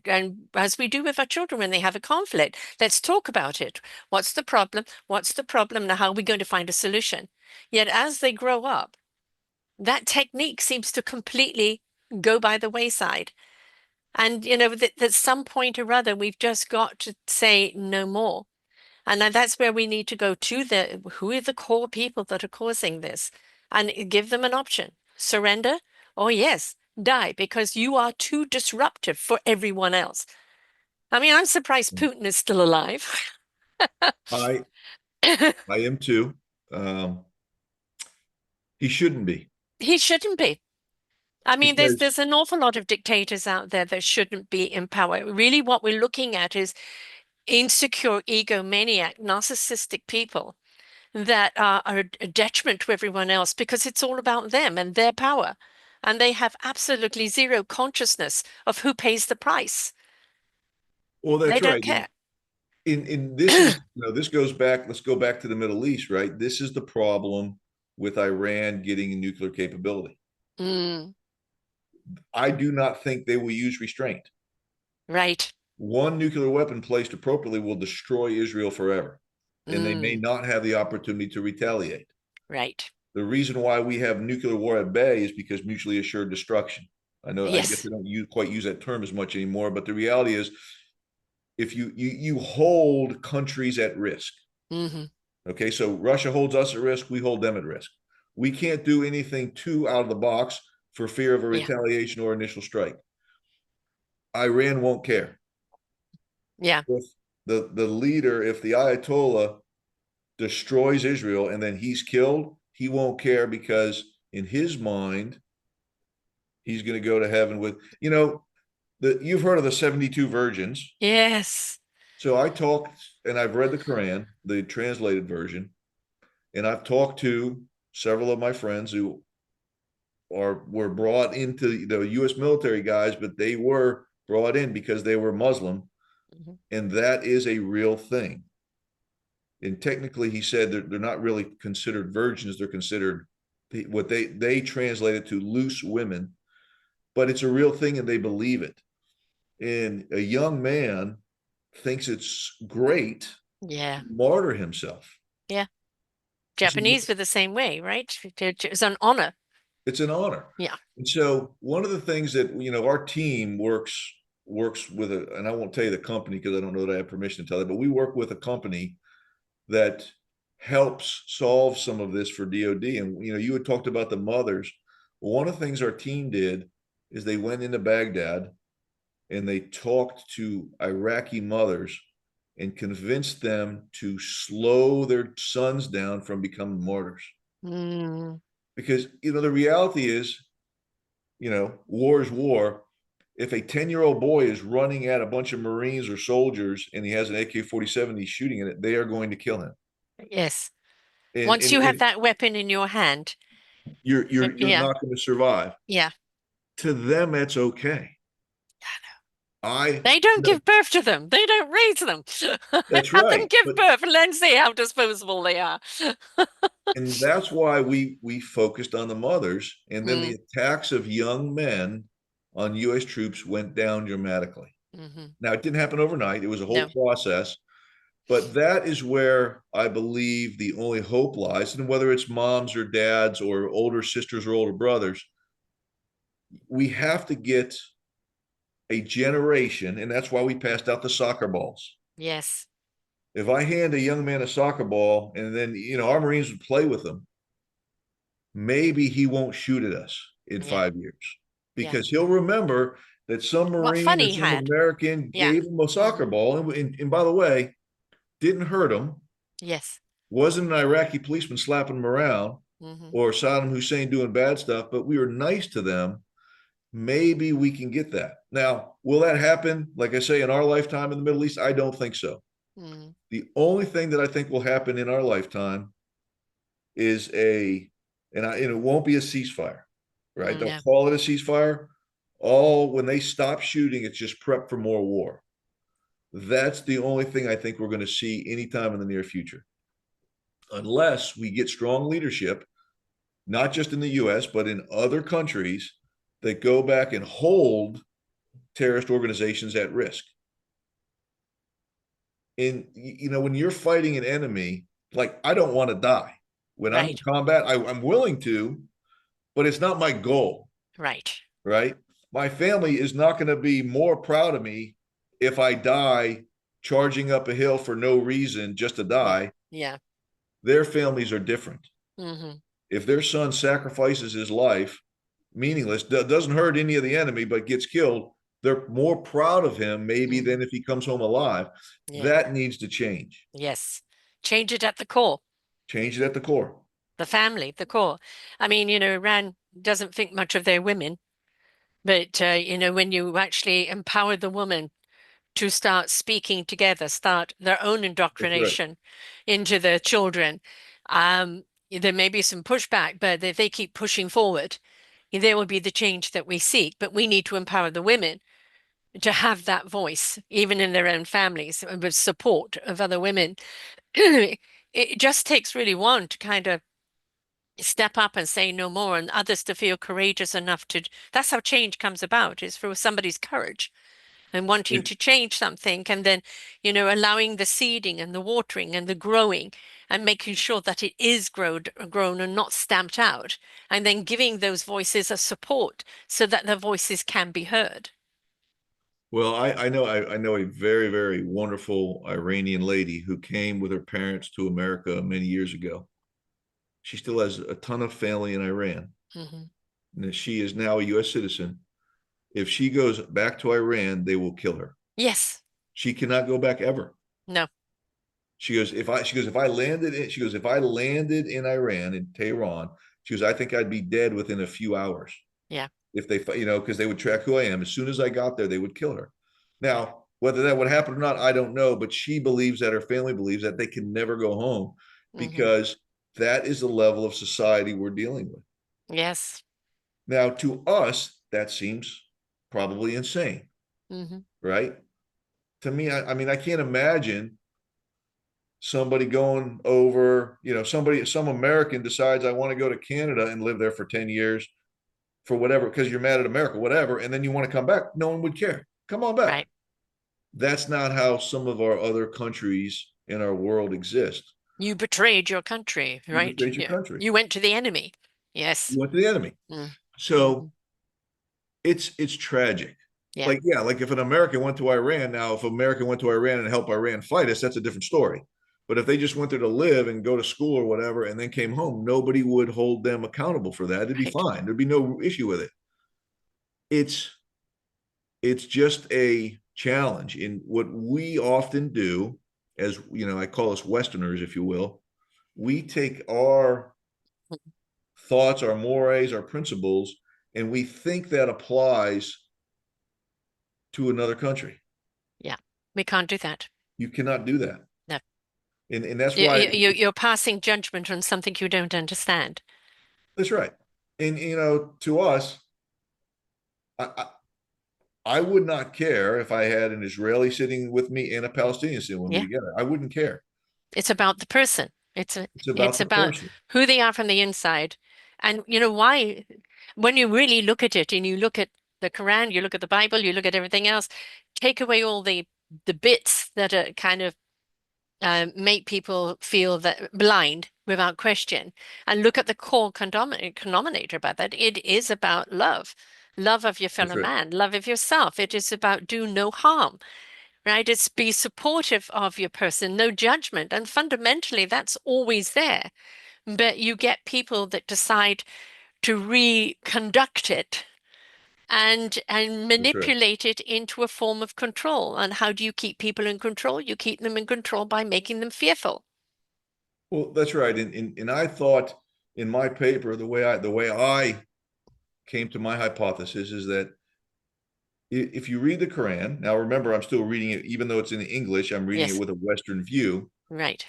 and as we do with our children when they have a conflict, let's talk about it. What's the problem? What's the problem? Now, how are we going to find a solution? Yet as they grow up, that technique seems to completely go by the wayside. And that at some point or other, we've just got to say no more. And that's where we need to go to who are the core people that are causing this and give them an option. Surrender, or yes, die because you are too disruptive for everyone else. I mean, I'm surprised Putin is still alive. I I am too. Um, he shouldn't be He shouldn't be. I mean, there's because there's an awful lot of dictators out there that shouldn't be in power. Really, what we're looking at is insecure, egomaniac, narcissistic people that are a detriment to everyone else because it's all about them and their power. And they have absolutely zero consciousness of who pays the price. well, They that's don't right. care. In this is this goes back. Let's go back to the Middle East, right? This is the problem with Iran getting a nuclear capability. Mm, I do not think they will use restraint. right. One nuclear weapon placed appropriately will destroy Israel forever, and they may Mm, not have the opportunity to retaliate. right. The reason why we have nuclear war at bay is because mutually assured destruction. I guess Yes. they don't quite use that term as much anymore, but the reality is, if you hold countries at risk. Hmm. Okay, so Russia holds us at risk, we hold them at risk. We can't do anything too out of the box for fear of a Yeah. retaliation or initial strike. Iran won't care. Yeah. If the leader, if the Ayatollah destroys Israel and then he's killed, he won't care because in his mind, he's going to go to heaven with, you've heard of the 72 virgins. Yes. So I talked and I've read the Quran, the translated version, and I've talked to several of my friends who were brought into the U.S. military guys, but they were brought in because they were Muslim, Hmm. and that is a real thing. And technically, he said they're not really considered virgins; they're considered what they translated to loose women, but it's a real thing, and they believe it. And a young man thinks it's great Yeah. to martyr himself. Yeah. Japanese were the same way, right? It's an honor. It's an honor. Yeah. And so one of the things that, our team works with and I won't tell you the company because I don't know that I have permission to tell you, but we work with a company that helps solve some of this for DOD. And, you had talked about the mothers. Well, one of the things our team did is they went into Baghdad and they talked to Iraqi mothers and convinced them to slow their sons down from becoming martyrs. Mm, Because, the reality is, war is war. If a 10-year-old boy is running at a bunch of Marines or soldiers and he has an AK-47, he's shooting at it, they are going to kill him. yes. And, Once you have and that weapon in your hand, you're yeah, not going to survive. yeah. To them, that's okay. I They don't no, give birth to them. They don't raise them. that's Have them right. give But birth and then see how disposable they are. and that's why we focused on the mothers, and then the Mm, attacks of young men on U.S. troops went down dramatically. hmm. Now, it didn't happen overnight. It was a whole No. process. But that is where I believe the only hope lies. And whether it's moms or dads or older sisters or older brothers, we have to get a generation, and that's why we passed out the soccer balls. Yes. If I hand a young man a soccer ball and then, our Marines would play with them, maybe he won't shoot at us in Yeah. 5 years Yeah. because he'll remember that some What fun Marine or he some had. American Yeah. gave him a soccer Hmm. ball. And by the way, didn't hurt him, Yes. wasn't an Iraqi policeman slapping him around Hmm. or Saddam Hussein doing bad stuff, but we were nice to them. Maybe we can get that. Now, will that happen, like I say, in our lifetime in the Middle East? I don't think so. Mm. The only thing that I think will happen in our lifetime is and it won't be a ceasefire, right? They'll No. call it a ceasefire. All when they stop shooting, it's just prep for more war. That's the only thing I think we're going to see anytime in the near future, unless we get strong leadership, not just in the US, but in other countries that go back and hold terrorist organizations at risk. And, when you're fighting an enemy, like I don't want to die. When I'm in Right. combat, I'm willing to, but it's not my goal, Right. right? My family is not going to be more proud of me if I die charging up a hill for no reason just to Yeah. die. Yeah. Their families are different. Hmm. If their son sacrifices his life, meaningless, doesn't hurt any of the enemy, but gets killed, they're more proud of him maybe Hmm. than if he comes home alive. Yeah. That needs to change. Yes. Change it at the core. Change it at the core. The family, the core. I mean, Iran doesn't think much of their women, but when you actually empower the woman to start speaking together, start their own That's right. indoctrination into their children, there may be some pushback, but if they keep pushing forward, there will be the change that we seek. But we need to empower the women to have that voice, even in their own families, with support of other women. It just takes really one to kind of step up and say no more, and others to feel courageous enough to. That's how change comes about, is through somebody's courage and wanting It, to change something, and then, allowing the seeding and the watering and the growing and making sure that it is grown and not stamped out, and then giving those voices a support so that the voices can be heard. well, I know a very, very wonderful Iranian lady who came with her parents to America many years ago. She still has a ton of family in Iran. Hmm. And she is now a US citizen. If she goes back to Iran, they will kill her. Yes. She cannot go back ever. No. If I landed in, she goes, if I landed in Iran, in Tehran, she goes, I think I'd be dead within a few hours. Yeah. If they, because they would track who I am. As soon as I got there, they would kill her. Now, whether that would happen or not, I don't know. But she believes that, her family believes that they can never go home Hmm. because that is the level of society we're dealing with. Yes. Now, to us, that seems probably insane, Hmm. right? To me, I mean, I can't imagine somebody going over, some American decides I want to go to Canada and live there for 10 years for whatever, because you're mad at America, whatever, and then you want to come back. No one would care. Come on back. Right. That's not how some of our other countries in our world exist. You betrayed your country, You right? betrayed your Yeah. country. You went to the enemy. Yes. You went to the enemy. Mm. So Mhm. it's tragic. Yeah. Like, yeah, like if an American went to Iran now, if American went to Iran and helped Iran fight us, that's a different story. But if they just went there to live and go to school or whatever and then came home, nobody would hold them accountable for that. It'd be Right. fine. There'd be no issue with it. It's it's just a challenge. In what we often do, as you know, I call us Westerners, if you will, we take our thoughts, our mores, our principles, and we think that applies to another country. Yeah. We can't do that. You cannot do that. No. And that's why You're passing judgment on something you don't understand. that's right. And to us, I, I would not care if I had an Israeli sitting with me and a Palestinian sitting with me Yeah. together. I wouldn't care. It's about the person. It's about It's the about person. who they are from the inside. And you know why? When you really look at it and you look at the Quran, you look at the Bible, you look at everything else, take away all the bits that are kind of make people feel that blind without question, and look at the core denominator about that. It is about love, love of your That's fellow right. man, love of yourself. It is about do no harm, right? It's be supportive of your person, no judgment. And fundamentally, that's always there. But you get people that decide to reconduct it and That's right. manipulate it into a form of control. And how do you keep people in control? You keep them in control by making them fearful. Well, that's right. And I thought in my paper, the way I came to my hypothesis is that if you read the Quran, now remember, I'm still reading it, even though it's in English, I'm reading it Yes, with a Western view. right.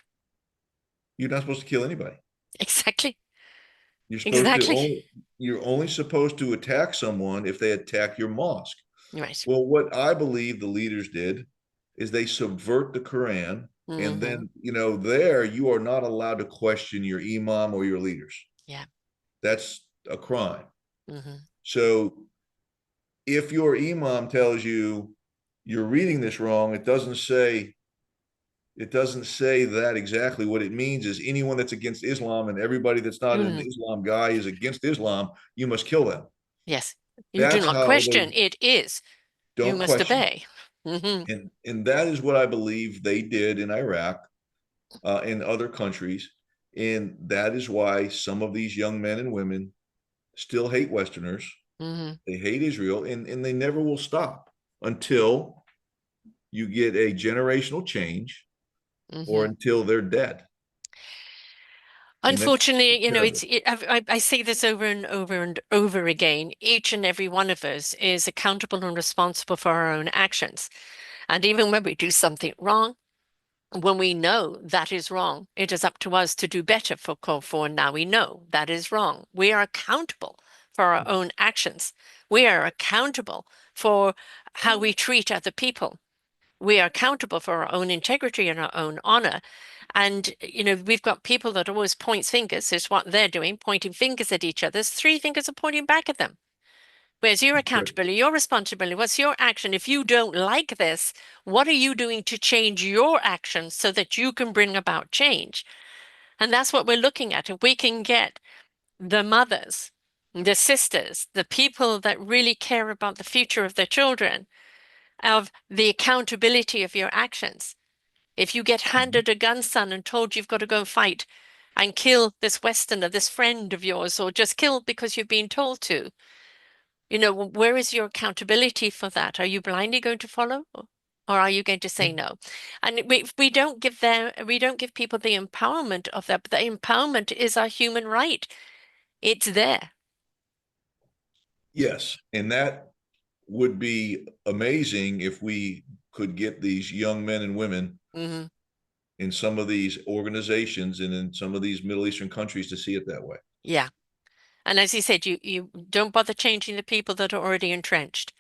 You're not supposed to kill anybody. Exactly. You're supposed to Exactly. only you're only supposed to attack someone if they attack your mosque. Right. Well, what I believe the leaders did is they subvert the Quran, and Hmm. then there you are not allowed to question your imam or your leaders. Yeah. That's a crime. Hmm. So if your imam tells you you're reading this wrong, it doesn't say that exactly. What it means is anyone that's against Islam and everybody that's not an Hmm. Islam guy is against Islam, you must kill them. Yes. You do That's not how question. they It is. You don't must question it. obey. Hmm. And that is what I believe they did in Iraq, in other countries. And that is why some of these young men and women still hate Westerners. Hmm. They hate Israel, and they never will stop until you get a generational change or Hmm. until they're dead. And that's Unfortunately, terrible. I say this over and over and over again. Each and every one of us is accountable and responsible for our own actions. And even when we do something wrong, when we know that is wrong, it is up to us to do better for now we know that is wrong. We are accountable for our own actions. We are accountable for how we treat other people. We are accountable for our own integrity and our own honor. And, we've got people that always points fingers, is what they're doing, pointing fingers at each other. Three fingers are pointing back at them. Where's your accountability, your responsibility? What's your action? If you don't like this, what are you doing to change your actions so that you can bring about change? And that's what we're looking at. If we can get the mothers, the sisters, the people that really care about the future of their children, of the accountability of your actions. If you get handed a gun, son, and told you've got to go fight and kill this Westerner, this friend of yours, or just kill because you've been told to, where is your accountability for that? Are you blindly going to follow? Or are you going to say no? And we don't give people the empowerment of that, but the empowerment is our human right. It's there. Yes, and that would be amazing if we could get these young men and women Hmm. in some of these organizations and in some of these Middle Eastern countries to see it that way. Yeah. And as you said, you don't bother changing the people that are already entrenched.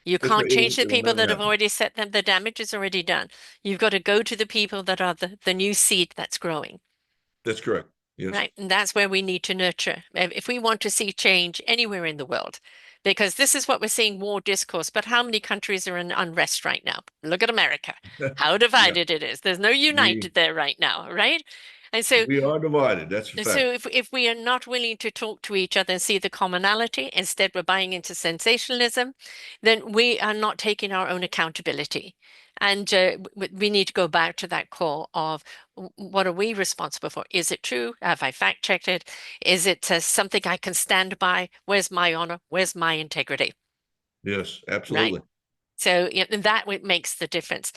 You That's right. can't change the It'll people never that have happen. already set them, the damage is already done. You've got to go to the people that are the new seed that's growing. That's correct. Yes. Right. And that's where we need to nurture if we want to see change anywhere in the world. Because this is what we're seeing war discourse. But how many countries are in unrest right now? Look at America, how Yeah. divided it is. There's no We united there right now, right? And so We are divided. That's a fact. so if we are not willing to talk to each other and see the commonality, instead we're buying into sensationalism, then we are not taking our own accountability. And we need to go back to that core of what are we responsible for? Is it true? Have I fact checked it? Is it something I can stand by? Where's my honor? Where's my integrity? Yes, Right? absolutely. So that makes the difference.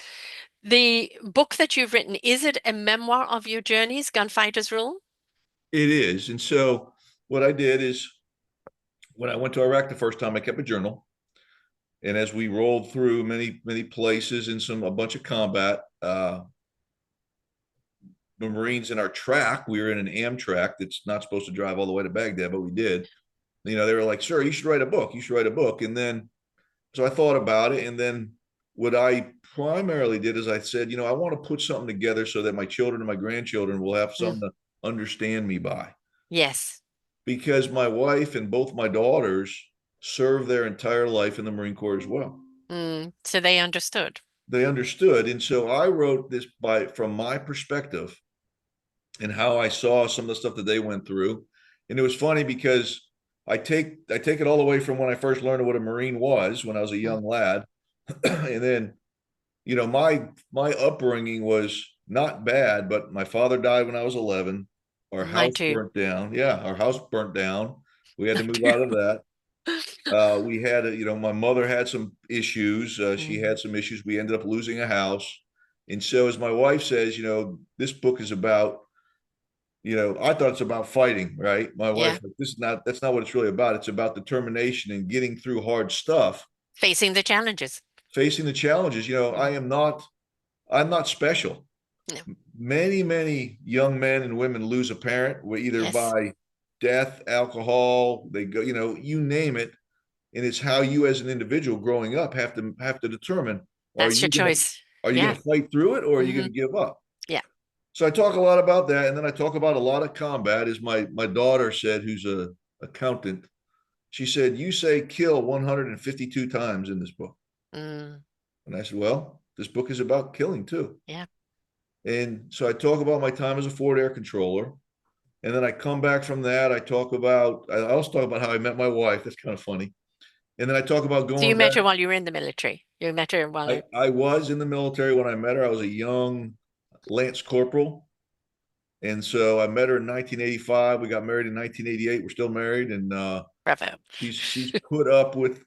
The book that you've written, is it a memoir of your journeys, Gunfighters Rule? It is. And so what I did is when I went to Iraq the first time, I kept a journal. And as we rolled through many places and a bunch of combat, the Marines in our track, we were in an Amtrak that's not supposed to drive all the way to Baghdad, but we did. They were like, "Sir, you should write a book. You should write a book." And then, so I thought about it. And then what I primarily did is I said, I want to put something together so that my children and my grandchildren will have Mm, something to understand me by. yes. Because my wife and both my daughters served their entire life in the Marine Corps as well. So they understood. They understood. And so I wrote this from my perspective and how I saw some of the stuff that they went through. And it was funny because I take it all the way from when I first learned what a Marine was when I was a Mm, young lad. And then, my upbringing was not bad, but my father died when I was 11. Our mine house too. burnt down. Yeah, our house burnt down. We had to Mine move too. out of that. We had, my mother had some issues. She Mm, had some issues. We ended up losing a house. And so, as my wife says, this book is about, I thought it's about fighting, right? My yeah. wife's like, that's not what it's really about. It's about determination and getting through hard stuff, Facing the challenges. facing the challenges. Mm, I'm not special. no. Many young men and women lose a parent, either Yes. by death, alcohol, they go, you name it. And it's how you as an individual growing up have to determine, are That's your you gonna choice. are you Yeah. gonna fight through it, or are you Hmm. gonna give up? Yeah. So I talk a lot about that, and then I talk about a lot of combat. As my daughter said, who's a accountant, she said, "You say kill 152 times in this book." Mm, And I said, "Well, this book is about killing too." yeah. And so I talk about my time as a Ford Air Controller. And then I come back from that. I also talk about how I met my wife. That's kind of funny. And then I talk about So you going met her back. while you were in the military. You met her while you, I was in the military when I met her. I was a young Lance Corporal. And so I met her in 1985. We got married in 1988. We're still married. And bravo. she's put up with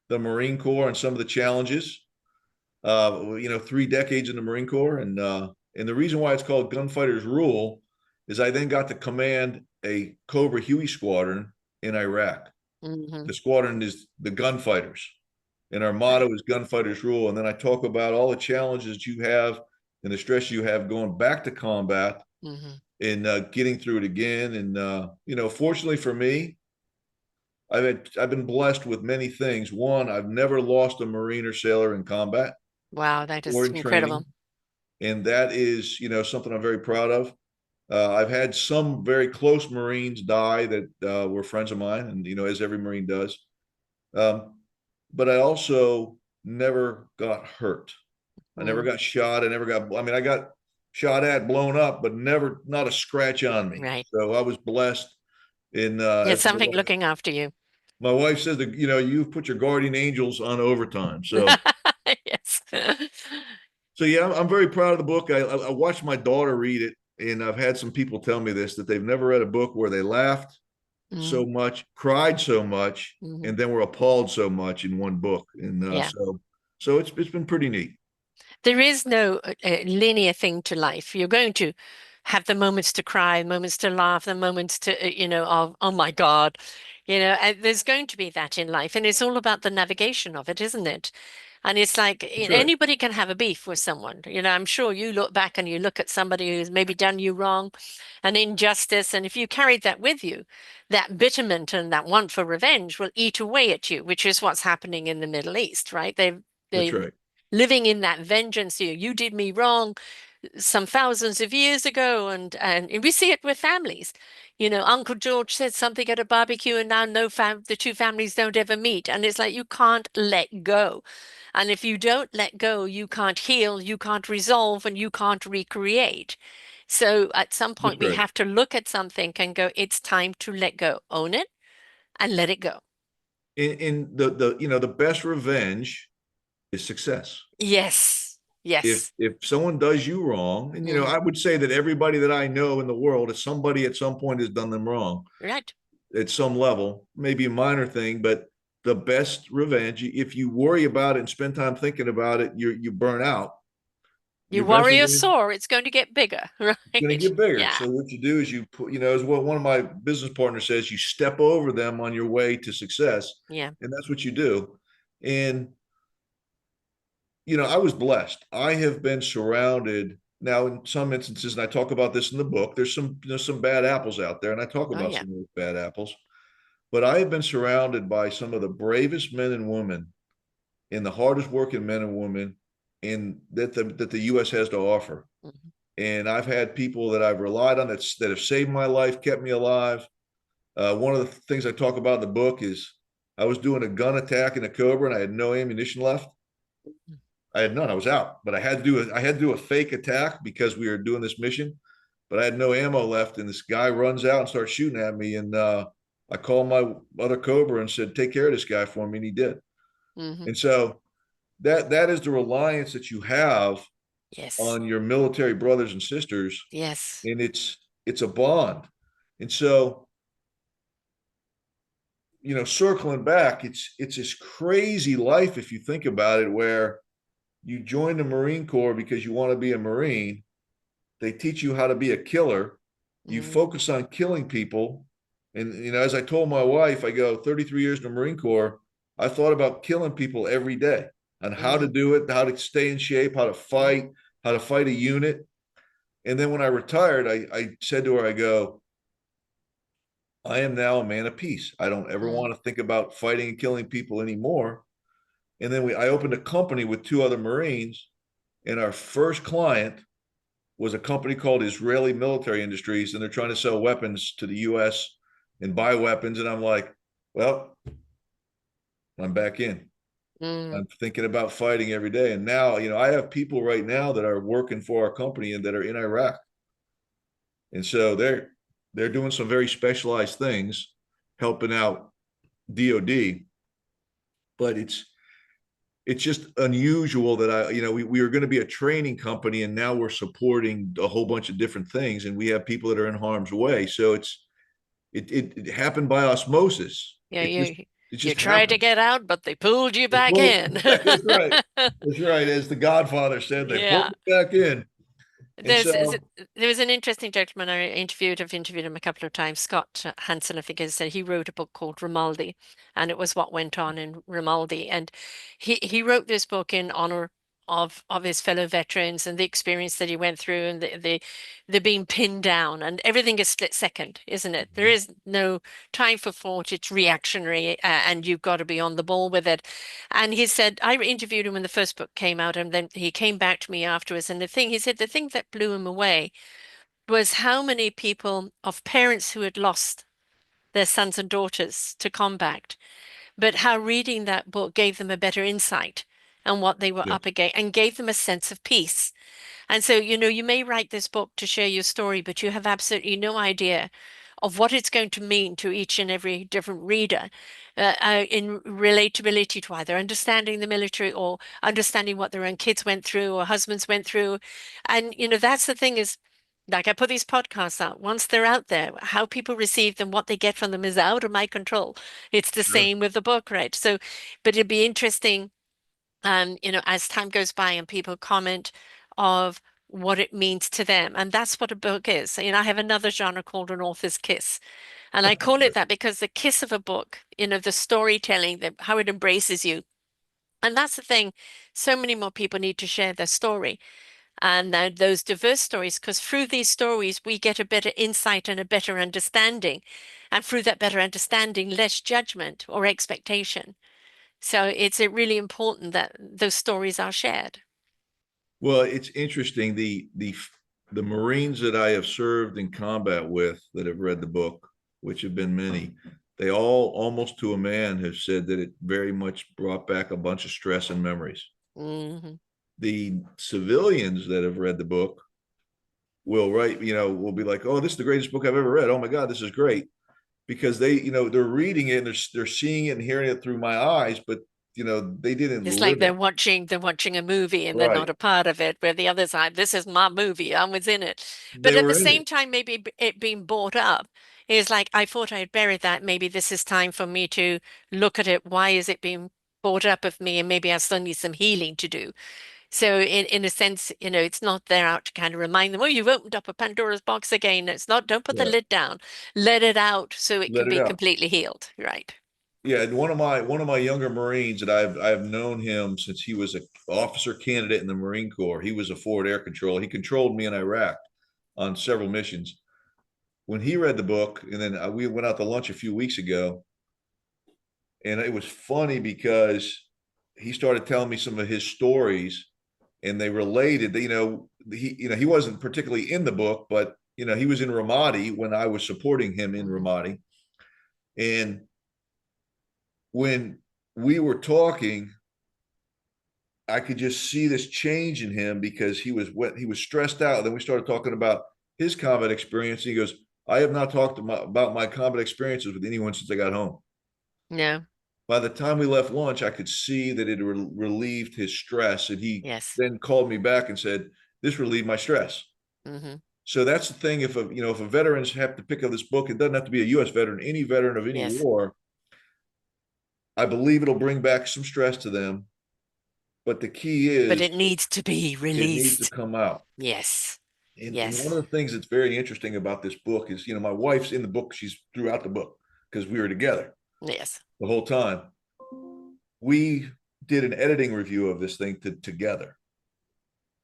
the Marine Corps and some of the challenges. 3 decades in the Marine Corps. And the reason why it's called Gunfighters Rule is I then got to command a Cobra Huey squadron in Iraq. Hmm. The squadron is the gunfighters, and our motto is Gunfighters Rule. And then I talk about all the challenges you have and the stress you have going back to combat Hmm. and getting through it again. And fortunately for me, I've been blessed with many things. One, I've never lost a Marine or sailor in combat Wow, that or is in incredible. training, and that is something I'm very proud of. I've had some very close Marines die that were friends of mine, and as every Marine does. Um, but I also never got hurt. I never Mm, got shot. I never got. I mean, I got shot at, blown up, but never not a scratch on me. right. So I was blessed. In It's as something looking after you. my wife says that you've put your guardian angels on overtime. Yes. So yeah, I'm very proud of the book. I watched my daughter read it, and I've had some people tell me this that they've never read a book where they laughed so Mm, much, cried so much, hmm. and then were appalled so much in one book. And Yeah. so it's been pretty neat. There is no linear thing to life. You're going to have the moments to cry, moments to laugh, the moments to, of, oh my God, and there's going to be that in life. And it's all about the navigation of it, isn't it? And it's like That's right. anybody can have a beef with someone. I'm sure you look back and you look at somebody who's maybe done you wrong, an injustice. And if you carried that with you, that bitterment and that want for revenge will eat away at you, which is what's happening in the Middle East, right? That's They right. living in that vengeance. You did me wrong some thousands of years ago, and we see it with families. Uncle George said something at a barbecue, and now no the two families don't ever meet, and it's like you can't let go. And if you don't let go, you can't heal, you can't resolve, and you can't recreate. So at some That's point, we right. have to look at something and go, it's time to let go, own it and let it go. In the best revenge is success. Yes. Yes. If someone does you wrong, and Mm, I would say that everybody that I know in the world, if somebody at some point has done them wrong right. at some level, maybe a minor thing, but the best revenge, if you worry about it and spend time thinking about it, you burn out. You Your best worry a revenge sore, it's going to get bigger, is going to right? get bigger. Yeah. So what you do is you put, as what one of my business partners says, you step over them on your way to success, Yeah. and that's what you do. And I was blessed. I have been surrounded now in some instances, and I talk about this in the book. There's some bad apples out there, and I talk Oh, about yeah. some of those bad apples. But I have been surrounded by some of the bravest men and women and the hardest working men and women in that the U.S. has to offer. Mhm. And I've had people that I've relied on that have saved my life, kept me alive. One of the things I talk about in the book is I was doing a gun attack in a Cobra, and I had no ammunition left. I had none. I was out, but I had to do a fake attack because we were doing this mission, but I had no ammo left. And this guy runs out and starts shooting at me. And I called my other Cobra and said, "Take care of this guy for me," and he did. Mhm. And so that is the reliance that you have Yes. on your military brothers and sisters, Yes. and it's a bond. And so circling back, it's this crazy life if you think about it, where you join the Marine Corps because you want to be a Marine. They teach you how to be a killer. You Mhm. focus on killing people. And, as I told my wife, I go 33 years in the Marine Corps. I thought about killing people every day and how to Mhm. do it, how to stay in shape, Mhm. how to fight a unit. And then when I retired, I said to her, I go, I am now a man of peace. I don't ever Mhm. want to think about fighting and killing people anymore. And then I opened a company with two other Marines, and our first client was a company called Israeli Military Industries, and they're trying to sell weapons to the U.S. and buy weapons. And I'm like, well, I'm back in. Mm. I'm thinking about fighting every day. And now, I have people right now that are working for our company and that are in Iraq. And so they're doing some very specialized things, helping out DOD. But it's just unusual that we were going to be a training company, and now we're supporting a whole bunch of different things, and we have people that are in harm's way. So it happened by osmosis. Yeah, It just you it you just tried to happened. get out, but they pulled you back in. That's right. That's right. As the Godfather said, they pulled Yeah. me back in. And There's is so, it, there was an interesting gentleman I interviewed. I've interviewed him a couple of times. Scott Hansen, I think he said he wrote a book called Grimaldi, and it was what went on in Grimaldi. And he wrote this book in honor of his fellow veterans and the experience that he went through and the being pinned down and everything is split second, isn't it? There is no time for thought. It's reactionary, and you've got to be on the ball with it. And he said, I interviewed him when the first book came out, and then he came back to me afterwards. And he said, the thing that blew him away was how many people of parents who had lost their sons and daughters to combat, but how reading that book gave them a better insight on what they were yes. up against and gave them a sense of peace. And so, you may write this book to share your story, but you have absolutely no idea of what it's going to mean to each and every different reader in relatability to either understanding the military or understanding what their own kids went through or husbands went through. And, that's the thing is, like I put these podcasts out, once they're out there, how people receive them, what they get from them is out of my control. It's the Sure. same with the book, right? So, but it'd be interesting, as time goes by and people comment of what it means to them. And that's what a book is. I have another genre called an author's kiss. And I call it that because the kiss of a book, the storytelling, how it embraces you. And that's the thing. So many more people need to share their story and those diverse stories, because through these stories, we get a better insight and a better understanding. And through that better understanding, less judgment or expectation. So it's really important that those stories are shared. Well, it's interesting. The Marines that I have served in combat with that have read the book, which have been many, they all almost to a man have said that it very much brought back a bunch of stress and memories. Hmm. The civilians that have read the book will write, will be like, "Oh, this is the greatest book I've ever read. Oh my God, this is great." Because they're reading it and they're seeing it and hearing it through my eyes, but they didn't It's like live it. they're watching a movie and they're Right. not a part of it, where the other side, this is my movie, I was in it. But They at the were in same it. time, maybe it being brought up is like, I thought I had buried that. Maybe this is time for me to look at it. Why is it being brought up of me? And maybe I still need some healing to do. So in a sense, it's not there out to kind of remind them, oh, you've opened up a Pandora's box again. It's not, don't put the Yeah. lid down. Let it out so it can Let it be out. completely healed. Right. Yeah, and one of my younger Marines that I've known him since he was an officer candidate in the Marine Corps. He was a forward air controller. He controlled me in Iraq on several missions. When he read the book, and then we went out to lunch a few weeks ago, and it was funny because he started telling me some of his stories, and they related. He wasn't particularly in the book, but he was in Ramadi when I was supporting him in Hmm. Ramadi, and when we were talking, I could just see this change in him because he was stressed out. Then we started talking about his combat experience. He goes, "I have not talked about my combat experiences with anyone since I got home." No. By the time we left lunch, I could see that it relieved his stress, and he Yes. then called me back and said, "This relieved my stress." Hmm. So that's the thing. If a veterans have to pick up this book, it doesn't have to be a U.S. veteran. Any veteran of any Yes. war, I believe it'll bring back some stress to them. But the key But is it needs to be it needs to released. come out. Yes. And one Yes. of the things that's very interesting about this book is, my wife's in the book. She's throughout the book because we were together Yes. the whole time. We did an editing review of this thing together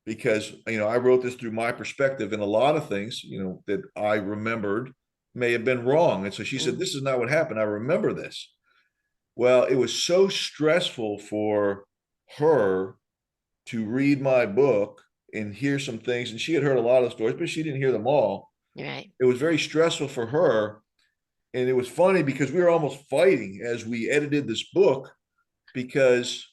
because, I wrote this through my perspective, and a lot of things, that I remembered may have been wrong. And so she said, Hmm. "This is not what happened. I remember this." Well, it was so stressful for her to read my book and hear some things. And she had heard a lot of the stories, but she didn't hear them all. Right. It was very stressful for her. And it was funny because we were almost fighting as we edited this book because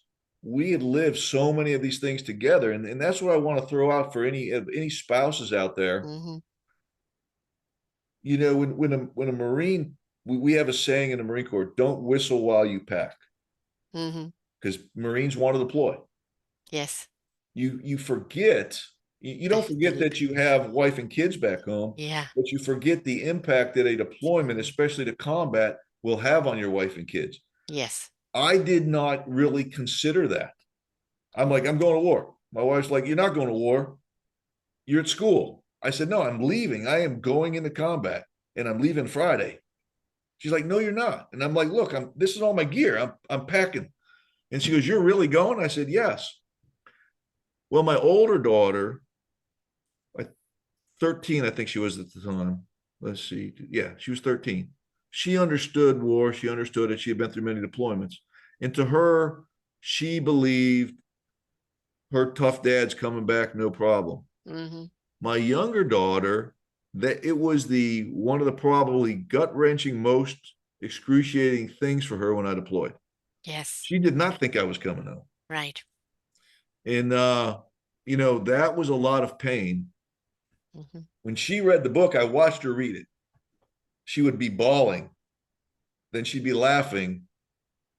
we had lived so many of these things together. And that's what I want to throw out for any spouses out there. Hmm. When a Marine, we have a saying in the Marine Corps: don't whistle while you pack, Hmm. because Marines want to deploy. Yes. You forget, you The don't forget sleep. that you have wife and kids back home, Yeah. but you forget the impact that a deployment, Hmm. especially to combat, will have on your wife and kids. Yes. I did not really consider that. I'm like, "I'm going to war." My wife's like, "You're not going to war. You're at school." I said, "No, I'm leaving. I am going into combat, and I'm leaving Friday." She's like, "No, you're not." And I'm like, "Look, this is all my gear. I'm packing." And she goes, "You're really going?" I said, "Yes." Well, my older daughter, 13, I think she was at the time. Let's see. Yeah, she was 13. She understood war. She understood it. She had been through many deployments. And to her, she believed her tough dad's coming back, no problem. Hmm. My younger daughter, that it was the one of the probably gut-wrenching, most excruciating things for her when I deployed. Yes. She did not think I was coming home. Right. And that was a lot of pain. Hmm. When she read the book, I watched her read it. She would be bawling, then she'd be laughing,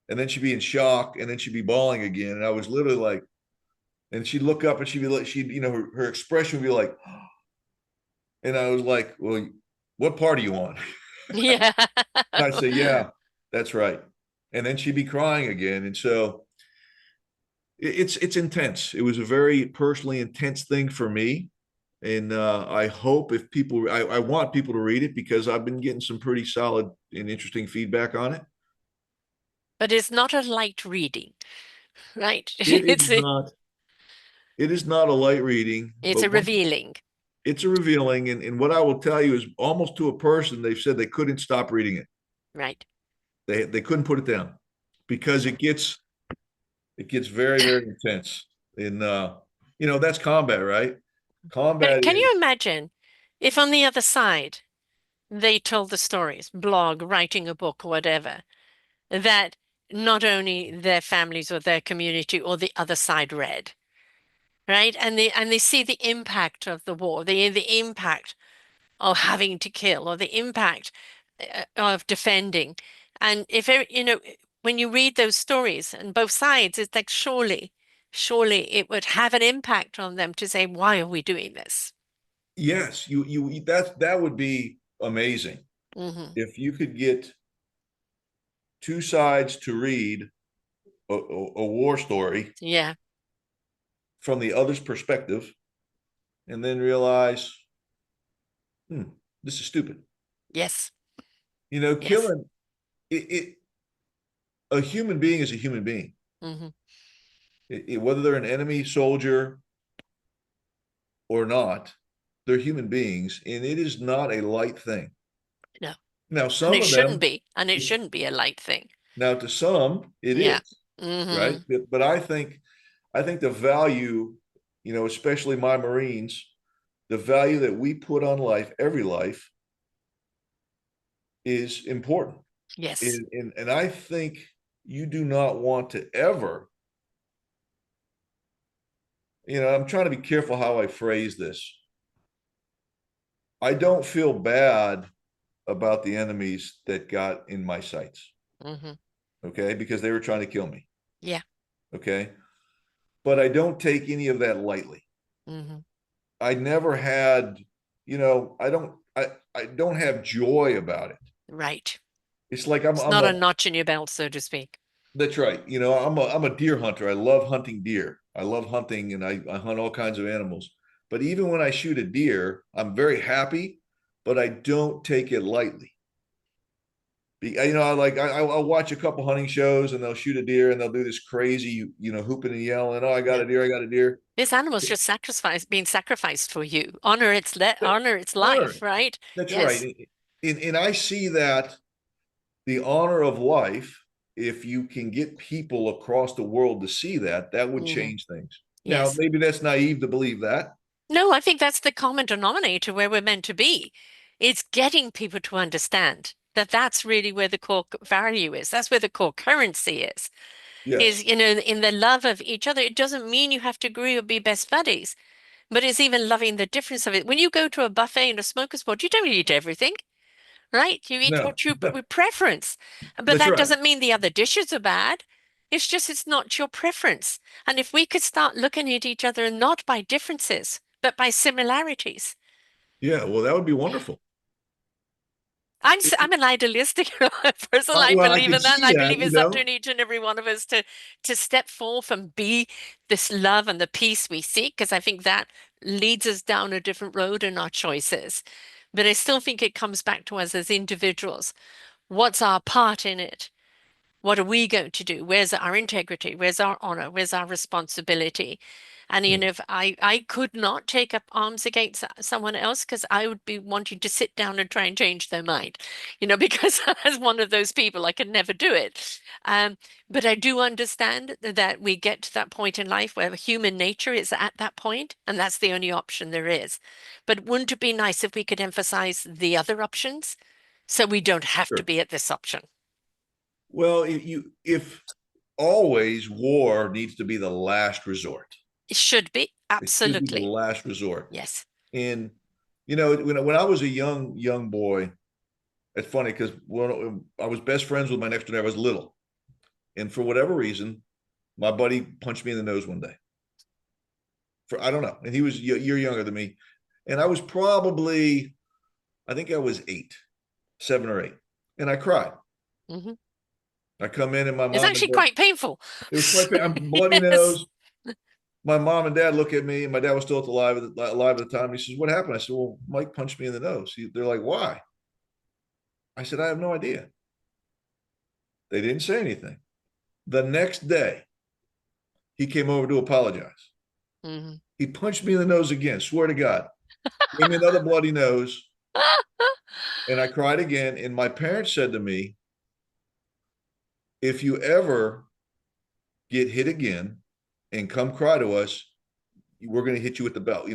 and then she'd be in shock, and then she'd be bawling again. And I was literally like, and she'd look up and she'd be like, her expression would be like, and I was like, "Well, what part are you on?" Yeah. And I say, "Yeah, that's right." And then she'd be crying again. And so it's intense. It was a very personally intense thing for me. And I hope if people, I want people to read it because I've been getting some pretty solid and interesting feedback on it. But it's not a light reading, right? It is not. It is not a light reading, It's but a revealing, it's a revealing. And what I will tell you is almost to a person, they've said they couldn't stop reading it. right? They couldn't put it down because it gets very, very intense. And that's combat, right? But Combat can is you imagine if on the other side they told the stories, blog, writing a book, or whatever, that not only their families or their community or the other side read? right? And they see the impact of the war, the impact of having to kill, or the impact of defending. And if when you read those stories on both sides, it's like surely it would have an impact on them to say, why are we doing this? Yes, that would be amazing Hmm. if you could get two sides to read a war story Yeah. from the other's perspective and then realize, hmm, this is stupid. Yes. Yes. Killing it, a human being is a human being. Hmm. Whether they're an enemy soldier or not, they're human beings, and it is not a light thing. No. Now, And some it of shouldn't them, be. And it shouldn't be a light thing. now to some, it Yeah. is right, Hmm. but I think the value, especially my Marines, the value that we put on life, every life, is important. Yes. And I think you do not want to ever, I'm trying to be careful how I phrase this. I don't feel bad about the enemies that got in my sights, Hmm. okay, because they were trying to kill me, Yeah. okay? But I don't take any of that lightly. Hmm. I never had, I don't have joy about it. Right. It's like It's not a notch in your belt, so to speak. that's right. I'm a deer hunter. I love hunting deer. I love hunting and I hunt all kinds of animals. But even when I shoot a deer, I'm very happy, but I don't take it lightly. I'll watch a couple hunting shows and they'll shoot a deer and they'll do this crazy, hooping and yelling. Oh, I got No. a deer! I got a deer! This animal's just sacrificed, being sacrificed for you. Honor its Honor life, it. right? That's Yes. right. And I see that the honor of life, if you can get people across the world to see that, that would Hmm. change things. Now, Yes. maybe that's naive to believe that. No, I think that's the common denominator where we're meant to be. It's getting people to understand that that's really where the core value is. That's where the core currency is. Yes. In the love of each other. It doesn't mean you have to agree or be best buddies, but it's even loving the difference of it. When you go to a buffet and a smoker's board, you don't eat everything, right? You eat No, what you preference. But that's that right. doesn't mean the other dishes are bad. It's just it's not your preference. And if we could start looking at each other not by differences, but by similarities. Yeah. Well, that would be wonderful. I'm an idealistic person. I Well, I believe can in that, and see I that, believe it's up to each and every one of us to step forth and be this love and the peace we seek, because I think that leads us down a different road in our choices. But I still think it comes back to us as individuals. What's our part in it? What are we going to do? Where's our integrity? Where's our honor? Where's our responsibility? And yeah. if I could not take up arms against someone else because I would be wanting to sit down and try and change their mind, because as one of those people, I could never do it. But I do understand that we get to that point in life where human nature is at that point, and that's the only option there is. But wouldn't it be nice if we could emphasize the other options so we don't have to Sure. be at this option? Well, if always war needs to be the last resort. It should be. It should be the Absolutely. last resort. Yes. And when I was a young boy, it's funny because when I was best friends with my next door neighbor, I was little, and for whatever reason, my buddy punched me in the nose one day. For I don't know, and he was a year younger than me, and I was probably, I think I was 7 or 8, and I cried. Hmm. I come in and my It's mom and actually dad. quite painful. It was quite. I'm bloody Yes. nose. My mom and dad look at me, and my dad was still alive at the time. He says, "What happened?" I said, "Well, Mike punched me in the nose." They're like, "Why?" I said, "I have no idea." They didn't say anything. The next day, he came over to apologize. Hmm. He punched me in the nose again. Swear to God, gave me another bloody nose, and I cried again. And my parents said to me, "If you ever get hit again and come cry to us, we're going to hit you with the belt."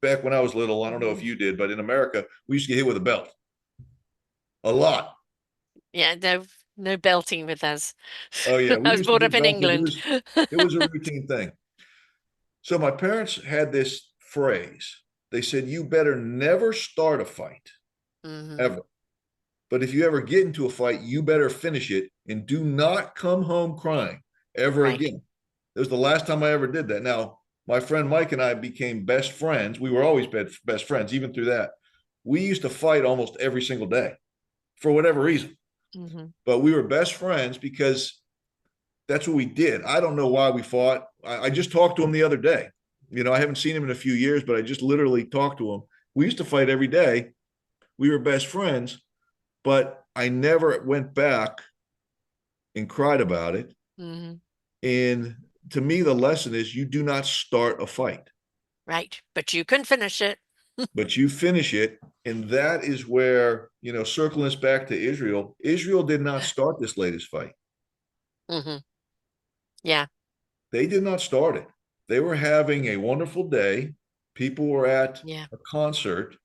Back when I was little, I don't know if you did, but in America, we used to get hit with a belt a lot. Yeah, no, no belting with us. Oh yeah, I we was used to brought up get in belted. It England. was it was a routine thing. So my parents had this phrase. They said, "You better never start a fight, Hmm. ever. But if you ever get into a fight, you better finish it and do not come home crying ever Right. again." It was the last time I ever did that. Now, my friend Mike and I became best friends. We were always best friends, even through that. We used to fight almost every single day for whatever reason, Hmm. but we were best friends because that's what we did. I don't know why we fought. I just talked to him the other day. I haven't seen him in a few years, but I just literally talked to him. We used to fight every day. We were best friends, but I never went back and cried about it. Hmm. And to me, the lesson is you do not start a fight, Right. But you can finish it. but you finish it. And that is where, circling us back to Israel, Israel did not start this latest fight. Hmm. Yeah. They did not start it. They were having a wonderful day. People were at Yeah. a concert,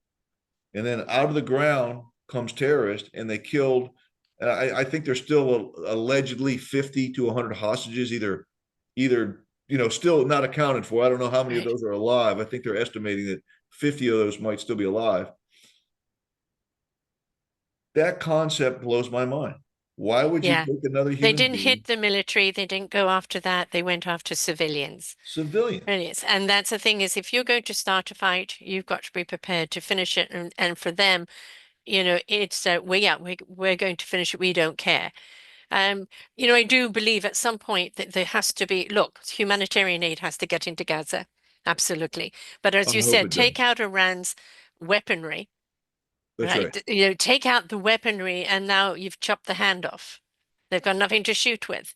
and then out of the ground comes terrorists, and they killed. I think there's still allegedly 50 to 100 hostages, either still not accounted for. I don't know how many of Right. those are alive. I think they're estimating that 50 of those might still be alive. That concept blows my mind. Why would you Yeah. take another They human didn't being, hit the military. They didn't go after that. They went after civilians. civilians? Really is. And that's the thing is if you're going to start a fight, you've got to be prepared to finish it. And for them, it's we're going to finish it. We don't care. Um, I do believe at some point that there has to be, look, humanitarian aid has to get into Gaza. Absolutely. But I as you hope said, it take does. out Iran's weaponry, That's right? right. Take out the weaponry and now you've chopped the hand off. They've got nothing to shoot with.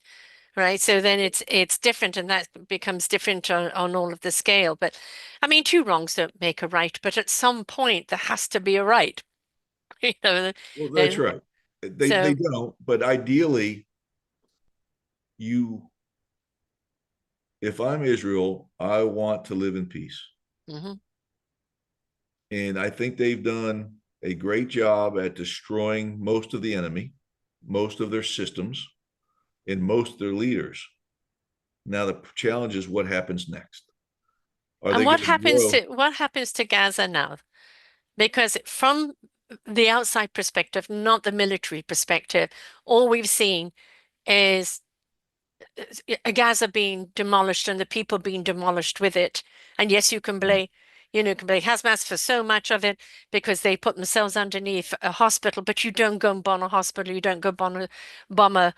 Right. So then it's different and that becomes different on all of the scale. But I mean, two wrongs don't make a right, but at some point there has to be a right. You know, Well, that's and right. They so don't, but ideally, you if I'm Israel, I want to live in peace. mhm. And I think they've done a great job at destroying most of the enemy, most of their systems, and most of their leaders. Now the challenge is what happens next. Are And they going to grow? what happens to Gaza now? Because from the outside perspective, not the military perspective, all we've seen is Gaza being demolished and the people being demolished with it. And yes, you can blame Hamas for so much of it because they put themselves underneath a hospital, but you don't go and bomb a hospital, you don't go bomb a,